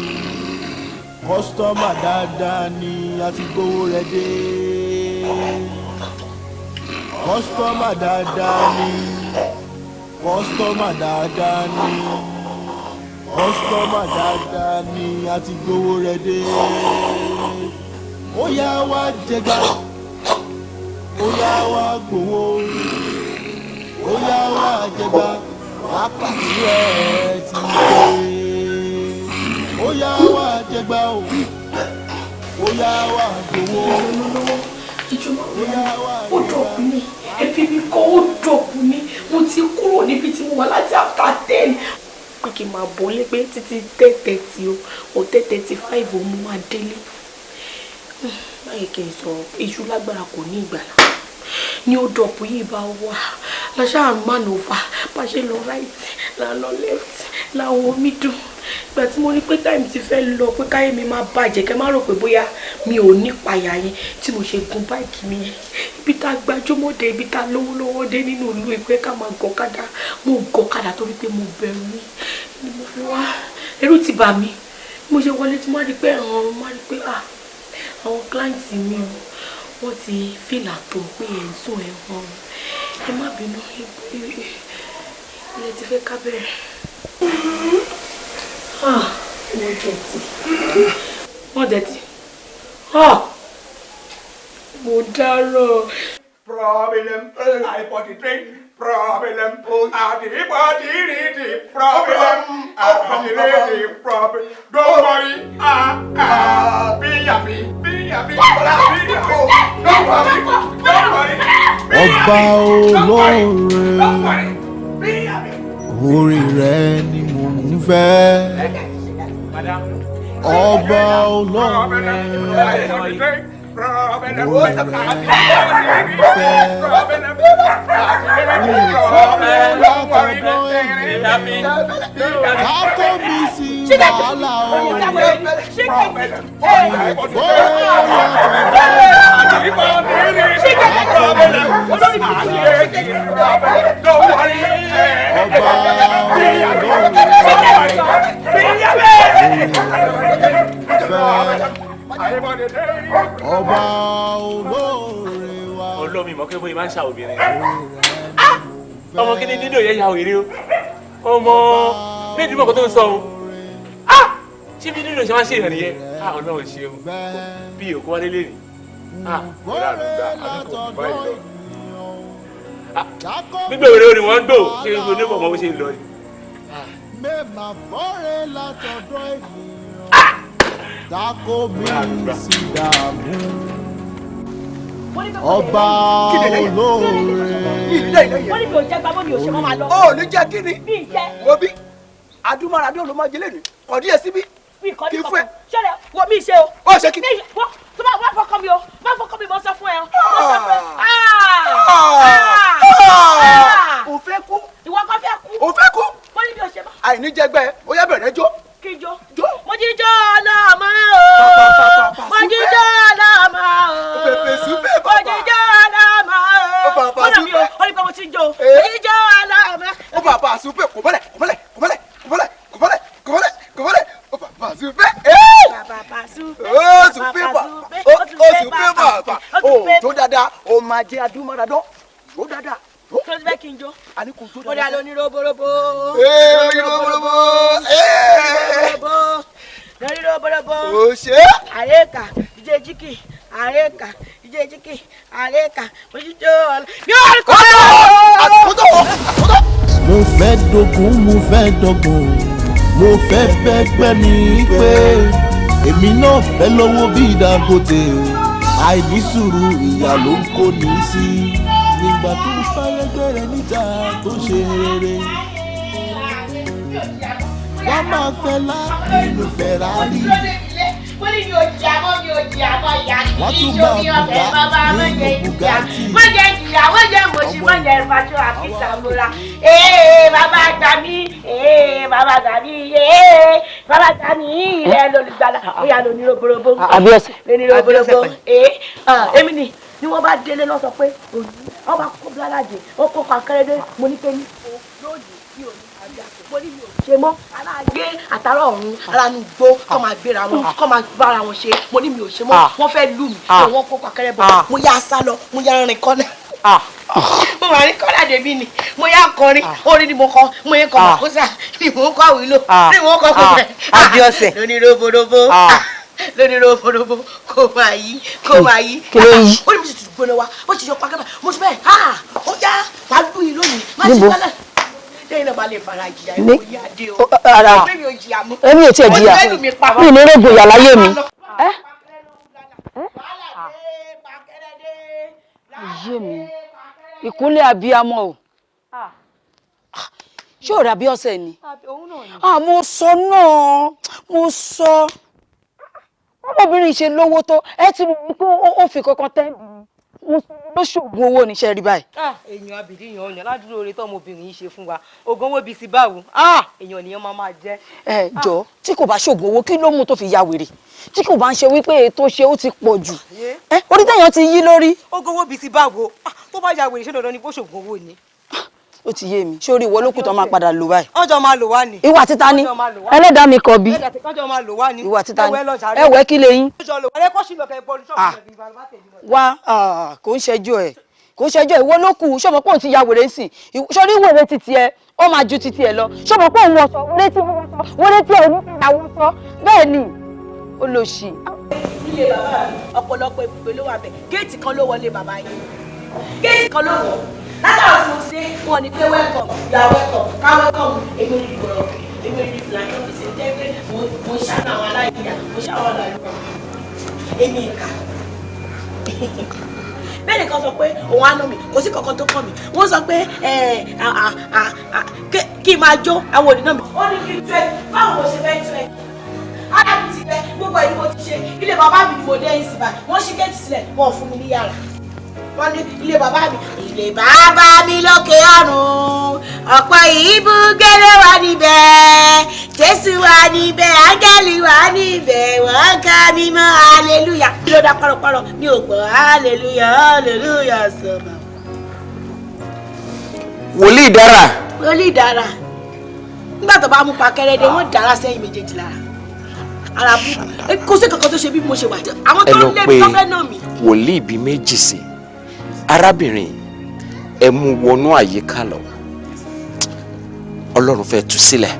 Kọ́sítọ́mà dáadáa ni a ti gbowó rẹ̀ dé. Kọ́sítọ́mà dáadáa ni. Kọ́sítọ́mà dáadáa ni. Kọ́sítọ́mà dáadáa ni a ti gbowó rẹ̀ dé. Ó yá wá jẹgbá, ó yá wá gbowó, ó yá wá jẹgbá, wákàtí rẹ̀ ti dé. Ó yá wá jẹgbá o, ó yá wá gbowó, ó yá wá ó dọ̀kú mi ẹbí mi kọ́ ó dọ̀kú mi mo ti kúrò níbi tí mo wà láti after 10 pé kí n máa bọ̀ lé pé títí 10:30 o 10:35 o mo máa délé báyìí kì í sọ iṣu lágbára kò ní ìgbàlá ní ó dọ̀pù yìí bá wà láṣà manova bá ṣe lọ right là lọ left láwọn middle ìgbà tí mo rí pé time ti fẹ́ lọ pé káyé mi máa bàjẹ́ kẹ́ má rò pé bóyá mi ò ní payà yẹn tí mo ṣe gun báìkì mi yẹn ibi tá a gbajúmọ̀dé ibi tá a lówó lọ́wọ́ dé nínú ìlú ìpẹ́ ká máa gọ̀kadà mo gọ̀kadà torí pé mo bẹ̀rù mi ni mo fi wá ẹ̀rù ti bà mí mo ṣe wọlé tí mo rí pé àwọn clients mi o wọ́n ti fìlà tó pé ẹ̀ ń sùn ẹ̀ hàn ẹ má bínú ilé ti fẹ́ ká bẹ̀rẹ̀. Wọ́n dẹ̀tí. Mo dárò. Problem, I bought the drink. Problem, problem, problem. Don't worry, be happy, be happy, don't worry, don't worry. Ọba olóore, orin rẹ ni mo ń fẹ́. Ọba olóore, kákó mi sí wàhálà o. Ọba olóore wa. Olómi mọ̀ pé bóyá máa ń ṣà obìnrin. Ọmọ kí ni nílò yẹn ya òyìnbó o. Ọmọ méjì mọ̀ kó tó ń sọ o. Ṣé bí nílò ṣe máa ń ṣe ìrìn yẹn? Ọlọ́run ṣe o. Bí òkú wálé lè rìn. Ìlà àdúgbà àdúgbò báyìí lọ. Gbígbé òrèrè ni wọ́n ń gbò ṣe onígbò mọ́ bó ṣe ń lọ ni. Mẹ́mà fọ́rẹ́ látọ̀dọ̀ ènìyàn. Tako mi sí dààmú. Ọba olóore. Wọ́n ní mi ò jẹ́ gbàgbọ́ mi ò ṣe mọ́ máa lọ. Ó ní jẹ́ kí ni? Bí ìjẹ́. Wo bí? Adúmọ̀ra bí olùmọ̀jẹ lẹ́nu. Kọ̀dí ẹ̀ síbí. Bí ìkọ́ni Kí fún ẹ. kọ̀ọ̀kan. Ṣẹlẹ̀ wo mi ṣe o. Ó ṣe kí ni? Tó bá wà fọkàn mi o. Má fọkàn mi mo sọ fún ẹ o. Ó fẹ́ kú. Ìwọ kan fẹ́ kú. Ó fẹ́ kú. Wọ́n ní mi ò ṣe mọ́. Àìní jẹgbẹ́ ó yá bẹ̀rẹ̀ jó. Kí n jó. Jó. Mo jí jó ọlọ́mọ o. Mo jí jó ọlọ́mọ o. Pèpè súpè Mo jí jó ọlọ́mọ o. Bàbá Ó dàbí o, súpè. ó ní pé mo ti ń jó. Mo jí jó ọlọ́mọ. Ó bàbá súpè kò bọ́lẹ̀ kò bọ́lẹ̀ kò bọ́lẹ̀ kò bọ́lẹ̀ kò bọ́lẹ̀ kò bọ́lẹ̀ kò bọ́lẹ̀. Ó bàbá súpè. Bàbá súpè. Ó súpè bà. Ó súpè bà. Ó tó dáadáa. máa jẹ adúmọ̀dádọ́ ó dáadáa. tó ti fẹ́ kí n jó. àní kò jó dáadáa. ó dá lóní roborobo. lóní roborobo. lóní roborobo. o ṣe. àrékà ìjẹ jíkì àrékà ìjẹ jíkì àrékà ojújó ọ̀la. yóò rí kọ́ mo fẹ́ dogun mo fẹ́ dọ́gbọ̀n mo fẹ́ bẹ́gbẹ́ mi pé èmi náà fẹ́ lówó bí Dangote àìní sùúrù ìyà ló ń kó ní sí nígbà tó ń fáyẹ́gbẹ́ rẹ̀ níta tó ṣe rere wọ́n máa fẹ́ lá nínú Ferrari. mo ní mi ò jìyà mọ́ ìyá kì í ṣomi ọbẹ̀ bàbá mọ̀jẹ̀ ìjìyà mọ̀jẹ̀ ìjìyà mọ̀jẹ̀ mọ̀ṣí mọ̀jẹ̀ ìfàṣọ àfíìsà múra bàbá gbà mí bàbá gbà mí bàbá gbà mí ilẹ̀ lolùgbàlà ó yà lóní roborobo lóní roborobo èmi ni wọ́n bá délé lọ sọ pé òní wọ́n bá kó bílálàjì wọ́n kó pàkẹ́rẹ́dẹ́ mo ní pé ní lónìí mi ò ní mo ní mi ò ṣe mọ́ aláàgbé àtàrà ọ̀run aláàánú gbó kọ́ máa gbéra wọn kọ́ máa bára wọn ṣe mo ní mi ò ṣe mọ́ wọ́n fẹ́ lù mí wọ́n kó pàkẹ́rẹ́ bọ̀ mo yá sá lọ mo yá rìn kọ́nà mo máa ní kọ́nà débi ni mo yá kọrin orin ni mo kọ mo yẹ kọ màkúsà ni mo kọ àwìlò ni mo kọ kọ Abíọ́sẹ̀ lóní roborobo lóní roborobo kò máa yí kí ló yí. ó ní mo sì tún gbóná wa ó ti yọ pàkẹ́rẹ́ mo ti bẹ́ẹ̀ ó já wàá lù yín lónìí má ti bẹ́ẹ̀ lẹ́yìn náà bá lè fara jìyà ìwò yí adé o. èmi ò tiẹ̀ jìyà mi ní rògbò ìyà láyé mi. ayé mi ìkúnlẹ̀ abiyamọ o ṣé ò rà bí ọ̀sẹ̀ ni. mo sọ náà mo sọ ọmọbìnrin ṣe lówó tó ẹ ti mú mi kó ó fi kankan tẹ́ mo ló ṣògùn owó níṣẹ́ rí báyìí. èèyàn abìdí èèyàn ọ̀yàn ládùúgbò oore tọmọbìnrin yìí ṣe fún wa oògùn owó bíi ti báwo èèyàn nìyẹn máa jẹ. ẹ jọ tí kò bá ṣògùn owó kí ló mú tó fi ya wèrè tí kò bá ń ṣe wípé ètò ṣe ó ti pọ̀ jù orí téèyàn ti yí lórí. oògùn owó bíi ti báwo tó bá ya wèrè ṣé dandan ni kó ṣògùn owó ni. ó ti yé mi sórí ìwọ lókùn tó máa padà lò báyìí. ọjọ́ máa lò wá ni. ìwà títa ni ẹlẹ́dàá mi kọ̀ bí. ọjọ́ máa lò wá ni. ìwà títa ni ẹwẹ́ kí lè yín. wá kò ń ṣẹjọ́ ẹ̀ kò ń ṣẹjọ́ ìwọ lókùn ṣọmọ pé òun ti ya wèrè sí i sórí wèrè títí ẹ ó máa ju títí ẹ lọ ṣọmọ pé òun ọ̀sọ̀ wọlé tí ẹ ò ní àwọn sọ bẹ́ẹ̀ ni ó lọ sí. ilé bàbá mi ọ̀pọ̀lọpọ̀ ibùgbé ló wà bẹ̀ géètì kan ló wọlé bàbá yìí géètì kan ló wọ̀ látàwọn tí mo ti dé wọn ni pé welcome you are welcome ká welcome èmi ní ìgbọ̀rọ̀ èmi ní philanthropist jẹ́ pé mo ṣàánú àwọn aláìníyà mo ṣàánú àwọn aláìníyà èmi ìka bẹ́ẹ̀ nìkan sọ pé òun á ná mi kò sí kankan tó kàn mí wọ́n sọ pé kí n máa jó àwọn òdì náà mi. ó ní kí n tú ẹ báwo mo ṣe fẹ́ tú ẹ aláàbí ti bẹ gbogbo ẹni mo ti ṣe ilé bàbá mi ni mo dé yìí sí báyìí wọ́n ṣí géètì sílẹ̀ wọ́n fún mi ní yàrá wọ́n ní ilé bàbá mi. ilé bàbá mi lókè ọ̀run ọ̀pọ̀ ìbú gẹ́lẹ́ wà níbẹ̀ jésù wà níbẹ̀ áńgẹ́lì wà níbẹ̀ wọ́n ká mi mọ́ aleluya. kí ló dá párọ̀párọ̀ mi ò gbọ́ aleluya aleluya sọ̀rọ̀. wòlíì dára. wòlíì dára nígbà tó bá mú pakẹ́rẹ́ dé wọ́n dára sẹ́yìn méjèèjì lára ara bú kò sí kankan tó ṣe bí mo ṣe wà àwọn tó ń lé mi tó fẹ́ náà mi. wòlíì bíi méjì sí arábìnrin ẹ mú wọnú àyíká lọ Ọlọ́run fẹ́ tú sílẹ̀.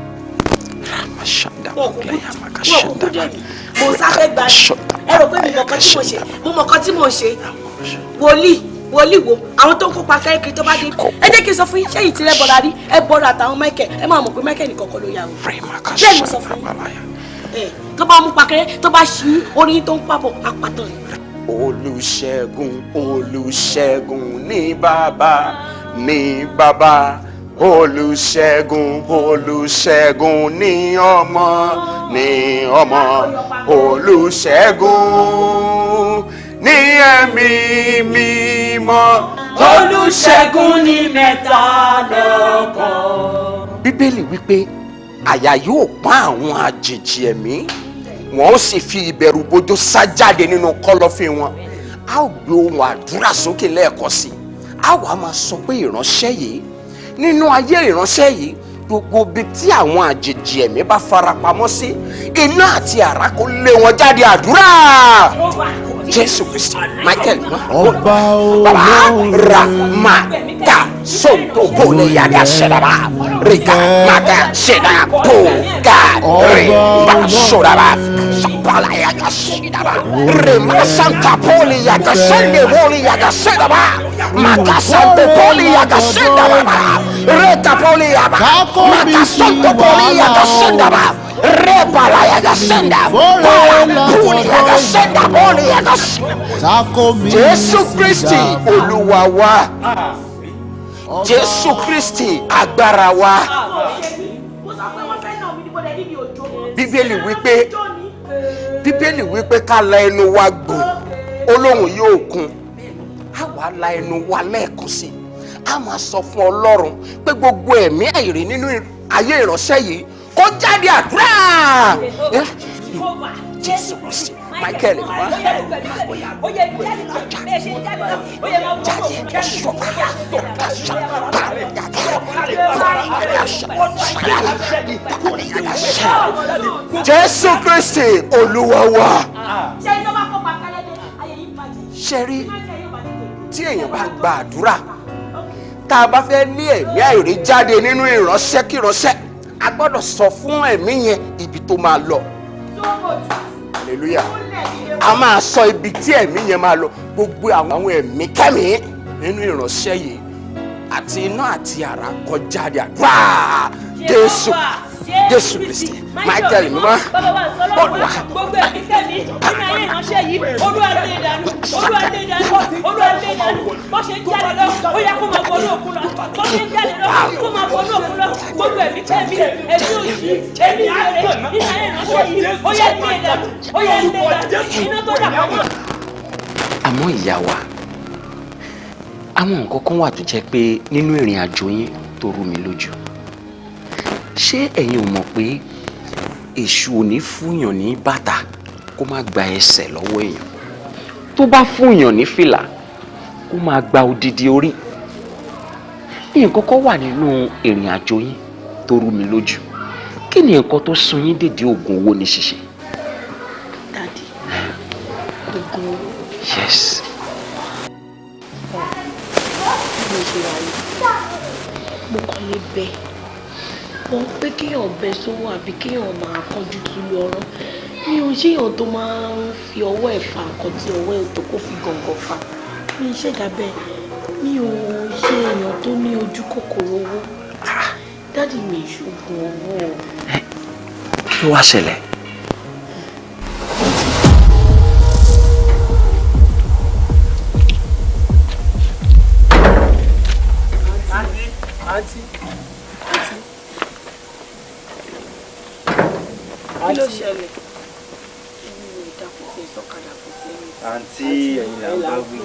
wọ́n kúkú dé mi mo sáfẹ́ gba ẹ rò pé mi mọ̀ọ́kan tí mo ṣe mo mọ̀ọ́kan tí mo ṣe wòlíì wo àwọn tó ń kópa kẹ́kẹ́ tó bá dé ẹ jẹ́ kí n sọ fún yín ṣé yìí ti rẹ́ bọ́ra rí ẹ bọ́ra àtàwọn Michael ẹ máa mọ̀ pé Michael nìkan kọ́ ló yà wò bẹ́ẹ̀ mo sọ fún yín tó bá mú pakẹ́rẹ́ tó bá ṣí orin tó ń pàbọ̀ apàtàn ni. Olùṣẹ́gun ní bàbá Olùṣẹ́gun ní ọmọ Olùṣẹ́gun ní ẹ̀mí mímọ́ Olùṣẹ́gun ní mẹ́ta lọ́kan. Bíbélì wípé àyà yóò pọ́n àwọn àjèjì ẹ̀mí wọn ó sì fi ìbẹ̀rù bojo sá jáde nínú kọ́lọ́fín wọn. A ó gbé ohùn àdúrà sókè lẹ́ẹ̀kan sí i a wàá máa sọ pé ìránṣẹ́ yìí nínú ayé ìránṣẹ́ yìí gbogbo ibi tí àwọn àjèjì ẹ̀mí bá farapamọ́ sí iná àti àrá kó lé wọn jáde àdúrà. Jésù Kristi Michael ọba ra maka sonto bole yaga sedaba rika maka sedaba boga re basodaba sapala yaga sedaba re masanta bole yaga sende bole yaga sedaba maka sante bole yaga sedaba reka bole yaga maka sonto bole yaga sedaba repala yaga senda bole yaga senda bole yaga Jésù Kristi Olúwa wa Jésù Kristi agbára wa Bíbélì wípé ká la ẹnu wa gbò Ọlọ́run yóò kún á wá la ẹnu wa lẹ́ẹ̀kan sí a máa sọ fún Ọlọ́run pé gbogbo ẹ̀mí àìrí nínú ayé ìránṣẹ́ yìí kó jáde àdúrà Jésù Kristi Michael Jésù Kristi Olúwa wa ṣe rí tí èèyàn bá gba àdúrà tá a bá fẹ́ ní ẹ̀mí àìrí jáde nínú ìránṣẹ́ kíránṣẹ́ a gbọ́dọ̀ sọ fún ẹ̀mí yẹn ibi tó máa lọ. Hallelujah. A máa sọ ibi tí ẹ̀mí yẹn máa lọ gbogbo àwọn ẹ̀mí kẹ́mí nínú ìránṣẹ́ yìí àti iná àti àrá kọjá àdúrà Jésù Kristi Michael mímọ́ Olúwa gbogbo ẹ̀mí kẹ́mí nínú ayé ìránṣẹ́ yìí Olúwa lé dànù bó ṣe jáde lọ ó yẹ kó máa bọ́nú òkú lọ bó ṣe jáde lọ kó máa bọ́nú òkú lọ gbogbo ẹ̀mí kẹ́mí ẹ̀mí òṣì ẹ̀mí ààrẹ nínú ayé ìránṣẹ́ yìí ó yẹ lé dànù iná tó dàpọ̀ mọ́. Àmọ́ ìyá wa àwọn nǹkan kan wà tó jẹ́ pé nínú ìrìn àjò yín tó rú mi lójú ṣé ẹ̀yin ò mọ̀ pé èṣù ò ní fúnyàn ní bàtà kó má gba ẹsẹ̀ lọ́wọ́ èèyàn tó bá fúnyàn ní fìlà kó má gba odidi orí nǹkan kan wà nínú ìrìn àjò yín tó rú mi lójú kí ni nǹkan tó sún yín dèdè oògùn owó ní ṣíṣe. Daddy, oògùn owó. Yes. Mo kàn lè bẹ wọn pé kéèyàn bẹ sówó àbí kéèyàn máa kánjú tú lọ́rọ̀ mi ò ṣèyàn tó máa ń fi ọwọ́ ẹ̀ fa nǹkan tí ọwọ́ ẹ̀ tó kó fi gàngàn fa mi ṣe dàbẹ́ mi ò ṣe èèyàn tó ní ojú kòkòrò owó dáàdì mi ìṣògùn owó. Kí ló wá ṣẹlẹ̀? Kí ló ṣẹlẹ̀? Àǹtí ẹ̀yin là ń bá wí.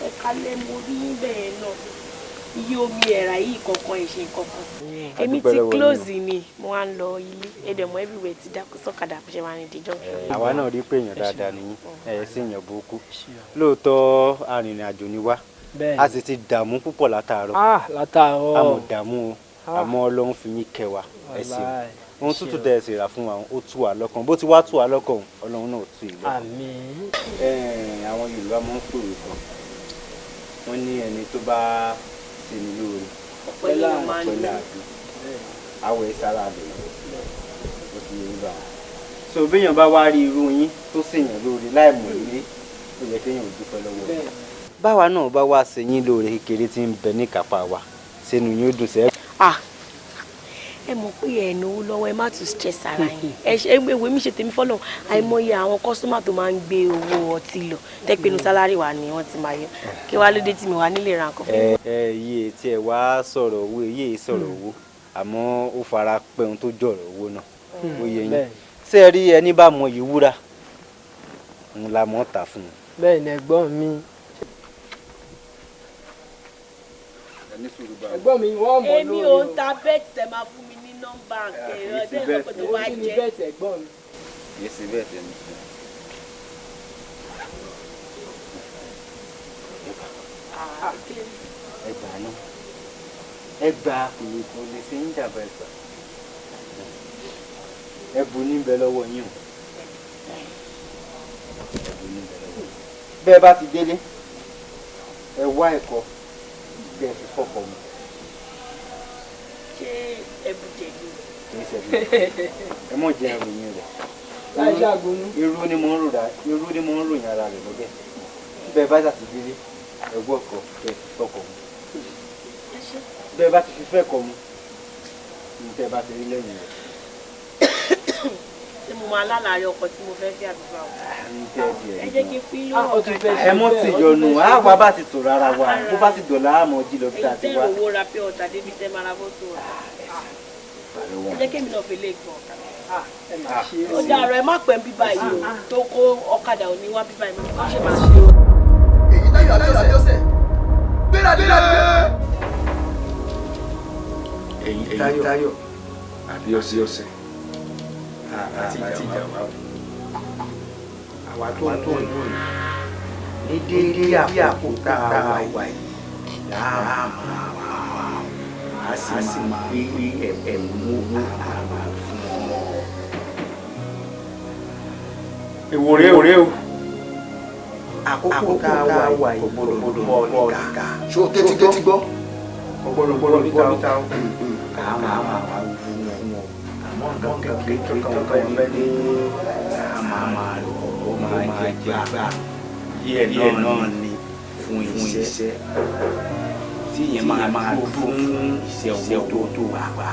Ẹ̀ka lẹ́ mo rí bẹ́ẹ̀ náà. Iye omi ẹ̀rà yìí kankan ìṣe kankan. Èmi ti close ni mo wá ń lọ ilé. Ẹ̀dẹ̀mọ̀ everywhere ti dákú sọ́kadà bó ṣe máa ń dijọ́. Àwa náà rí pé èèyàn dáadáa nìyí. Ẹ̀ sí èèyàn burúkú. Lóòótọ́ arìnrìn-àjò ni wá. A sì ti dààmú púpọ̀ látàárọ̀. Látàárọ̀. A mọ̀ dààmú o. Àmọ́ Ọlọ́run fi mí kẹ́ wa. Ẹ ṣeun. Ohun tútù tẹ̀ sí ra fún wa ó tú wa lọ́kàn bó ti wá tú wa lọ́kàn Ọlọ́run náà tú ìlú. Àmín. Àwọn Yorùbá máa ń pòrò kan wọ́n ní ẹni tó bá ṣe ní lóore ọpẹ́ láàbí àwọ̀ ìsára àbẹ̀yẹ ó ti yẹ nígbà wọn. So béèyàn bá wá rí irú yín tó ṣèyàn lóore láì mọ̀ ilé ó yẹ kéèyàn ò dúpẹ́ lọ́wọ́ rẹ̀. Báwa náà bá wá ṣe yín lóore kékeré tí ń bẹ ní kápá wa sẹ́nu yín ó dùn sẹ́. Ẹ mọ̀ pé ẹ̀ náwó lọ́wọ́ ẹ má tún stress ara yín ẹ ṣe ewé mi ṣe tèmi fọ́lọ́ àìmọye àwọn kọ́sọ́mà tó máa ń gbé owó ọtí lọ tẹ́pẹ́nu sálárì wa ni wọ́n ti máa yọ kí wàá lóde tí mi wà nílé ra nǹkan fún mi. Iye tí ẹ wá sọ̀rọ̀ owó iye sọ̀rọ̀ owó àmọ́ ó fara pẹ́ ohun tó jọ̀rọ̀ owó náà ó yẹ yín ṣé ẹ rí ẹni bá mọ yìí wúrà ń la mọ́ ta fún un. Bẹ́ẹ̀ ni ẹ̀gbọ́n mi. Ẹ̀gbọ́n mi wọ́n mọ̀ lórí o. Èmi ò ń ta bẹ́ẹ̀tì tẹ máa fún mi ní nọ́mbà ẹ̀rọ ẹ̀dẹ́ ìsọ̀kò tó wá jẹ́. bẹ́ẹ̀tì ẹ̀gbọ́n mi. Kìí ṣe bẹ́ẹ̀ tẹ̀ mí. Ẹgbà náà ẹgbà kò lè ṣe ń jàmbá ẹgbà ẹbùn níbẹ̀ lọ́wọ́ yín o. bẹ́ẹ̀ bá ti délé ẹ wá ẹ̀kọ́ bẹ́ẹ̀ fi fọ́kọ̀ mu. ṣé ẹbù jẹ̀bi? kì í ṣẹ̀bi ẹ mọ̀ jẹ́ ìròyìn rẹ̀. láì ṣàgbọ́nú. irú ni mo ń ròyìn ara rẹ̀ lọ́dẹ̀ bẹ́ẹ̀ bá ti délé ẹ wọ́ ọkọ̀ bẹ́ẹ̀ fi fọ́kọ̀ mu. bẹ́ẹ̀ bá ti fi fẹ́ kọ̀ mu ní tẹ́ bá ti rí lẹ́yìn rẹ̀. ṣé mo máa lálàárí ọkọ tí mo fẹ́ fi àdúrà o? ẹ jẹ́ kí n fi lóhùn ọ̀gá. ẹ mọ́ ti yọnu àwa bá ti tò rárá wa bó bá ti dọ̀là àmọ́ jí lọ bí ta ti wá. èyí tẹ́ ìrówó ra pé ọ̀tà débi tẹ́ máa ra fọ́tò rà. ẹ jẹ́ kí èmi náà fi lè gbọ́ ó dàrọ ẹ má pẹ́ bíbá yìí o tó kó ọ̀kadà òní wá bíbá yìí mo ṣe máa ṣe o. èyí táyọ̀ àbíọ́sẹ̀ gbéra gbéra gbéra. èyí táyọ̀ àbíọ́sẹ̀ àti ìjà wa àwa tó ń dùn ní déédéé àkókò tá a wà yìí láàmú a sì máa gbé ẹ̀mú àmà fún ọ. ìwòrè o àkókò tá a wà yìí gbọdọ̀ bọ́ níta. ṣé o tẹ́tí gbọ́? gbọdọ̀ níta àmà wà fún ọ. àmọ́ nǹkan kékeré kankan ẹgbẹ́ ní àmà ó máa jẹ gbà díẹ̀ náà ni fún iṣẹ́ tí yẹn máa dúró fún iṣẹ́ owó tó wà gbà.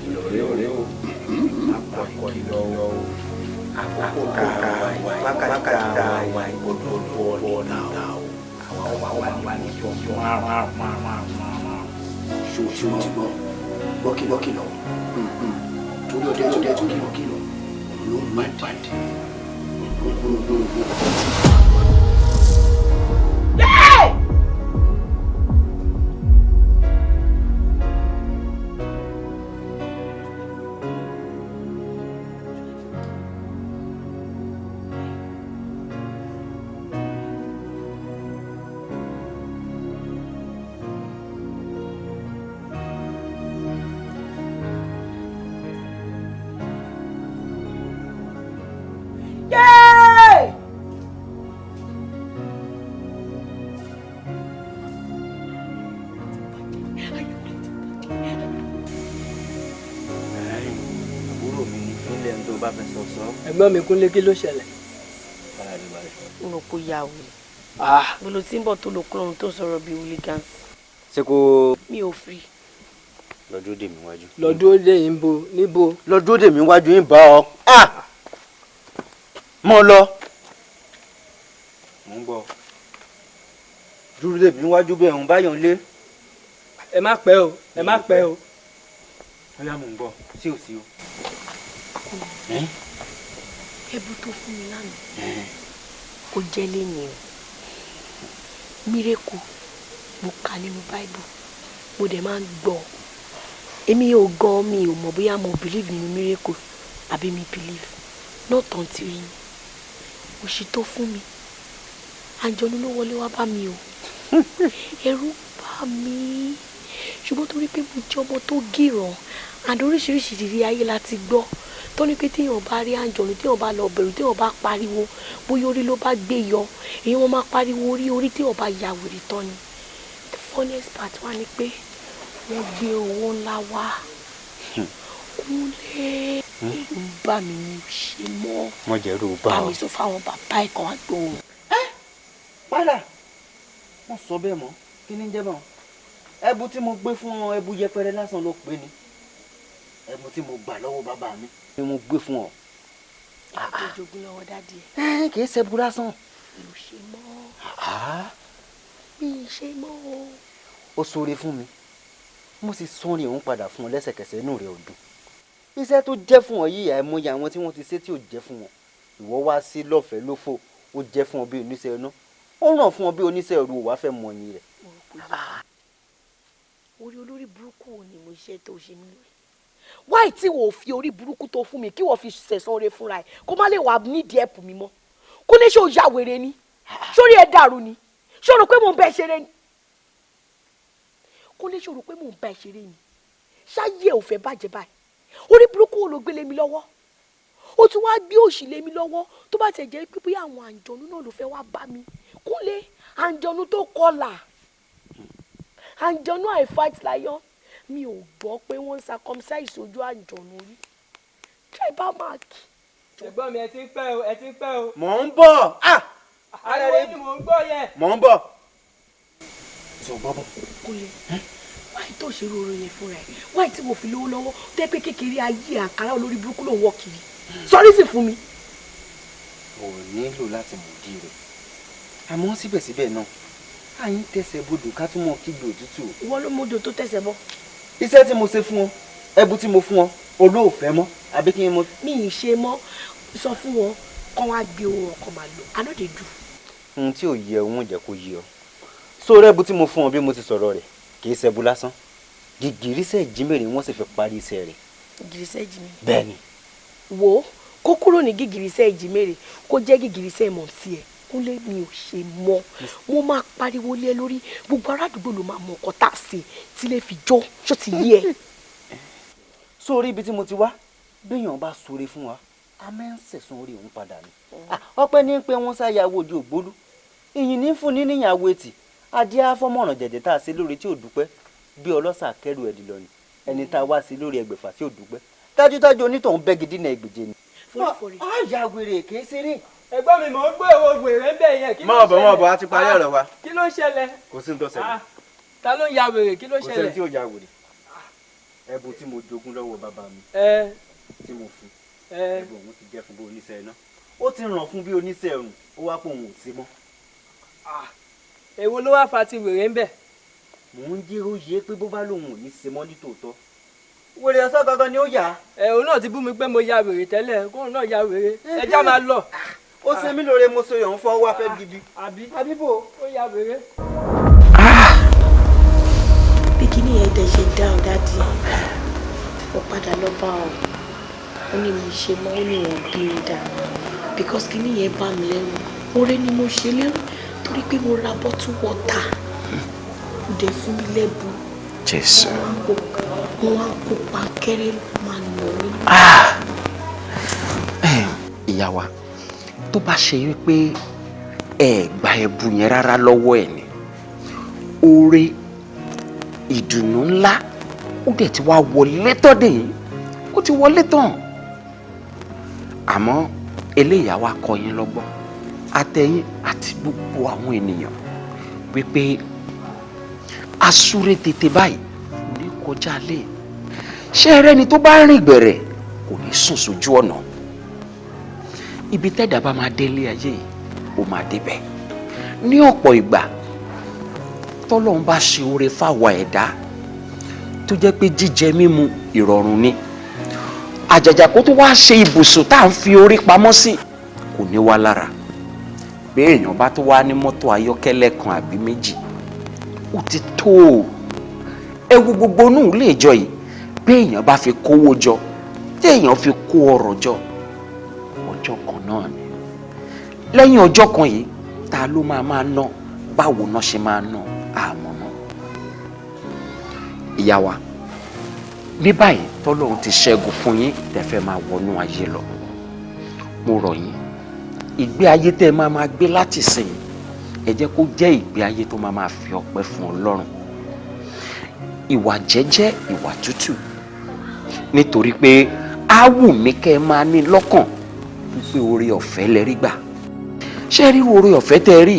ìlọ̀rẹ́ o àpapọ̀ ìlọ àkókò tá a wákàtí tá a wà ìgbọ́dọ̀ bọ́ náà àwọn wà ní ìjọ márùn-ún. ṣé o ti gbọ́ gbọ́kìlọ̀ torí ọdẹ tó kìlọ̀ ló ń má dìde. ẹ̀gbọ́n mi Kúnlé kí ló ṣẹlẹ̀. n ò kó ya òye bolo tí ń bọ̀ tó lo kúrọ̀rùn tó sọ̀rọ̀ bíi hooligans. ṣé kò. mi ò fi. lọ́dún dè mí wájú. lọ́dún dè yín bo níbo. lọ́dún dè mí wájú yín bá ọ. mọ lọ. mo ń bọ̀. dúró dè mí wájú bẹ́ẹ̀ ń báyọ̀ lé. ẹ má pẹ́ o ẹ má pẹ́ o. ọlá mo ń bọ̀ sí ò sí o. ẹbú tó fún mi lánàá kò jẹ́ lẹ́yìn o mírèkù mo kà nínú báìbù mo dẹ̀ máa ń gbọ́ èmi ò gan mi ò mọ̀ bóyá mo believe nínú mírèkù àbí mi believe not until yín òṣì tó fún mi àjọ̀nú ló wọlé wá bá mi o ẹ̀rù bà mí ṣùgbọ́n torí pé mo jẹ́ ọmọ tó gíràn àdó oríṣiríṣi ìrírí ayé la ti gbọ́ tó ní pé téèyàn bá rí àjọ̀nú téèyàn bá lọ bẹ̀rù téèyàn bá pariwo bóyá orí ló bá gbé yọ èyí wọn máa pariwo orí téèyàn bá ya wèrè tán ni the funniest part wà ní pé wọ́n gbé owó ńlá wá Kúnlé ẹ̀rù ń bà mí ní ṣe mọ́ wọ́n jẹ́ ẹ̀rù bà ọ́. bá mi sọ fáwọn bàbá ẹ̀ kan wá gbóhùn. padà wọ́n sọ bẹ́ẹ̀ mọ́ kí ni ń jẹ́ bọ́n ẹbu tí mo gbé fún ọ ẹbu yẹpẹrẹ lásán ló pé ni ẹbu tí mo gbà lọ́wọ́ bàbá mi ni mo gbé fún ọ. ètò ìjogún lọ́wọ́ dádì ẹ̀. kì í ṣẹ́bu lásán. mi ò ṣe mọ́ mi ì ṣe mọ́ o. ó ṣoore fún mi mo sì sọrin òun padà fún ọ lẹ́sẹ̀kẹsẹ̀ inú rẹ̀ ò dùn iṣẹ́ tó jẹ́ fún ọ yìí àìmọye àwọn tí wọ́n ti ṣe tí ò jẹ́ fún wọn ìwọ wá sí lọ́fẹ̀ẹ́ lófò ó jẹ́ fún ọ bí oníṣẹ́ iná ó ràn fún ọ bí oníṣẹ́ òru wàá fẹ́ mọ ẹ̀yìn rẹ̀. orí olórí burúkú wo ni mo ṣe tó ṣe mí lórí wáì tí wò ó fi orí burúkú tó fún mi kí wọ́n fi sẹ̀sán oore fúnra ẹ̀ kó má lè wà nídìí ẹ̀pù mi mọ́ kó lè ṣe ó ya wèrè ni sórí ẹ̀ dàrú ni ṣòro pé mò ń bẹ ṣeré ni kó lè ṣòro pé mò ń bẹ ṣeré ni ṣáyé ò fẹ́ bàjẹ́ báyìí orí burúkú wo ló gbélé mi lọ́wọ́ ó tún wá gbé òṣì lé mi lọ́wọ́ tó bá tẹ̀ jẹ́ pé bí àwọn àǹjọ̀nú náà ló fẹ́ wá bá mi Kúnlé àǹjọ̀nú tó kọlà àǹjọ̀nú I fight lion mi ò gbọ́ pé wọ́n ń circumcise ojú àǹjọ̀nú rí tribal mark. ẹ̀gbọ́n mi ẹ ti ń pẹ́ o. mò ń bọ̀. ariwo ni mò ń gbọ́ yẹn. mò ń bọ̀. sọ gbọ́ bọ̀. Kúnlé wáyé tó ṣe roro yẹn fúnra ẹ̀ wáyé tí mo fi lówó lọ́wọ́ tẹ́ pé kékeré ayé àkàrà olórí burúkú ló ń wọ́ kiri sọrí sì fún mi. ò nílò láti mọ̀ di rẹ̀ àmọ́ síbẹ̀síbẹ̀ náà àyín tẹ̀sẹ̀ bodò ká tún mọ̀ kígbe òtútù. ìwọ ló mọdò tó tẹ̀sẹ̀ bọ́. iṣẹ́ tí mo ṣe fún ọ ẹbú tí mo fún ọ olóòfẹ́ mọ́ àbí kí n mọ. mi ì ṣe mọ́ sọ fún wọn kọ́ wá gbé owó ọkọ̀ máa lò anọ́dẹ dù. ohun tí ò yẹ òun jẹ́ kó yé ọ sórí ẹbú tí mo fún ọ bí mo ti sọ̀rọ̀ rẹ̀ kì í ṣẹbú lásán gìgìrísẹ̀ ìjímèrè wọ́n sì fi parí iṣẹ́ rẹ̀. gìgìrísẹ̀ ìjímèrè. bẹ́ẹ̀ni. wo kó kúrò ní gìgìrísẹ̀ ìjímèrè kó jẹ́ gìgìrísẹ̀ mọ̀ sí ẹ Kúnlé mi ò ṣe mọ́ mo máa pariwo lé ẹ lórí gbogbo ará àdúgbò ló máa mọ ọkọ tá a ṣe tí lè fi jó ṣó ti yé ẹ. sórí ibi tí mo ti wá béèyàn bá sóre fún wa a máa ń sẹ̀sùn orí òun padà ni. ọpẹ́ ní pé wọ́n ṣàyàwó ojú ògbólú ìyìn ní fún ní níyàwó etí adé afọmọràn jẹjẹ tá a ṣe lórí tí ò dúpẹ́ bí ọlọ́sà kẹrù ẹ̀dì lọ ni ẹni tá a wá sí lórí ẹgbẹ̀fà tí ò dúpẹ́ dájúdájú onítọ̀hún bẹ́gi dínà ẹgbẹ̀jẹ ni. àyà wèrè kìí ṣeré. ẹ̀gbọ́n mi mò ń gbọ́ èwo wèrè ń bẹ̀ yẹn kí ló ń ṣẹlẹ̀. mọ̀ bọ̀ a ti parí ọ̀rọ̀ wa. kí ló ń ṣẹlẹ̀. kò sí ní tó ṣẹlẹ̀. ta ló ń ya wèrè kí ló ń ṣẹlẹ̀. kò sẹ́ni tí ò ya wèrè. ẹ̀bùn tí mo jogún lọ́wọ́ bàbá mi tí mo fún ẹ̀bùn òun ti jẹ́ fún bí oníṣẹ́ iná ó ti ràn fún bí oníṣẹ́ ẹ̀rùn ó wá pé òun ò sí mọ́. èwo ló wá fa ti wèrè ń bẹ̀. mò ń jẹ́ oyè pé bó bá lòun ò ní ṣe mọ́ ní tòótọ́ wèrè ọ̀sán gangan ni ó yà. òun náà ti bú mi pé mo ya wèrè tẹ́lẹ̀ kóun náà ya wèrè ẹja máa lọ. ó ṣe mí lóore mo so yàn fún ọwọ́ afẹ́ gidi. àbí bò ó ya wèrè. bí kíní yẹn tẹ̀ ṣe dá ọ dádì ó padà lọ bá ọ ó ní mi ṣe mọ́ ó ní wọn bí mi dá because kíní yẹn bá mi lẹ́rù oore ni mo ṣe lérò torí pé mo ra bọ́tú wọ́tà ó dẹ̀ fún mi lẹ́bù. Jésù. wọ́n á kó pankẹ́rẹ́ máa nà mí. ìyá wa tó bá ṣe wípé ẹ gba ẹ̀bùn yẹn rárá lọ́wọ́ ẹ̀ ni oore ìdùnnú ńlá ó dẹ̀ ti wá wọlé tán dé yìí ó ti wọlé tán àmọ́ eléyà wa kọ́ yín lọ́gbọ́n àtẹ̀yìn àti gbogbo àwọn ènìyàn wípé asúré tètè báyìí kò ní kọjá lé ṣé ẹrẹ́ni tó bá rìn gbẹ̀rẹ̀ kò ní sùn sójú ọ̀nà ibi tẹ́dà bá máa délé ayé yìí ó máa débẹ̀ ní ọ̀pọ̀ ìgbà tọ́lọ́run bá ṣe oore fáwa ẹ̀dá tó jẹ́ pé jíjẹ mímu ìrọ̀rùn ni àjàjà kó tó wá ṣe ibùsùn tá à ń fi orí pamọ́ sí kò ní wá lára bí èèyàn bá tó wá ní mọ́tò ayọ́kẹ́lẹ́ kan àbí méjì ó ti tó o ewu gbogbo nù lè jọ yìí bí èèyàn bá fi kówó jọ tí èèyàn fi kó ọrọ̀ jọ ọjọ́ kan náà ni lẹ́yìn ọjọ́ kan yìí ta ló máa ná báwo náà ṣe máa ná àmọ́ náà ìyá wa ní báyìí tọ́lọ́run ti ṣẹ́gun fún yín tẹ́fẹ́ máa wọnú ayé lọ mo rọ̀ yín ìgbé ayé tẹ́ máa gbé láti sìn ẹ jẹ́ kó jẹ́ ìgbé ayé tó máa fi ọpẹ́ fún Ọlọ́run ìwà jẹ́jẹ́ ìwà tútù nítorí pé á wù mí kẹ́ ẹ máa ní lọ́kàn wípé oore ọ̀fẹ́ lẹ rí gbà ṣé rí oore ọ̀fẹ́ tẹ́ rí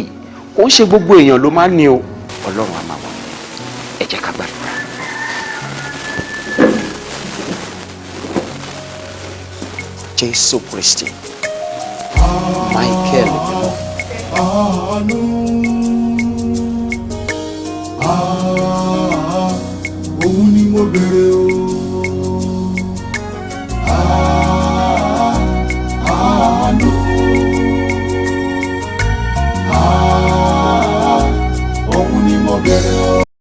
kò ń ṣe gbogbo èèyàn ló máa ń ní o Ọlọ́run á máa wà ẹ jẹ́ ká gbàdúrà. Jésù Kristi Michael àánú òun ni mo béèrè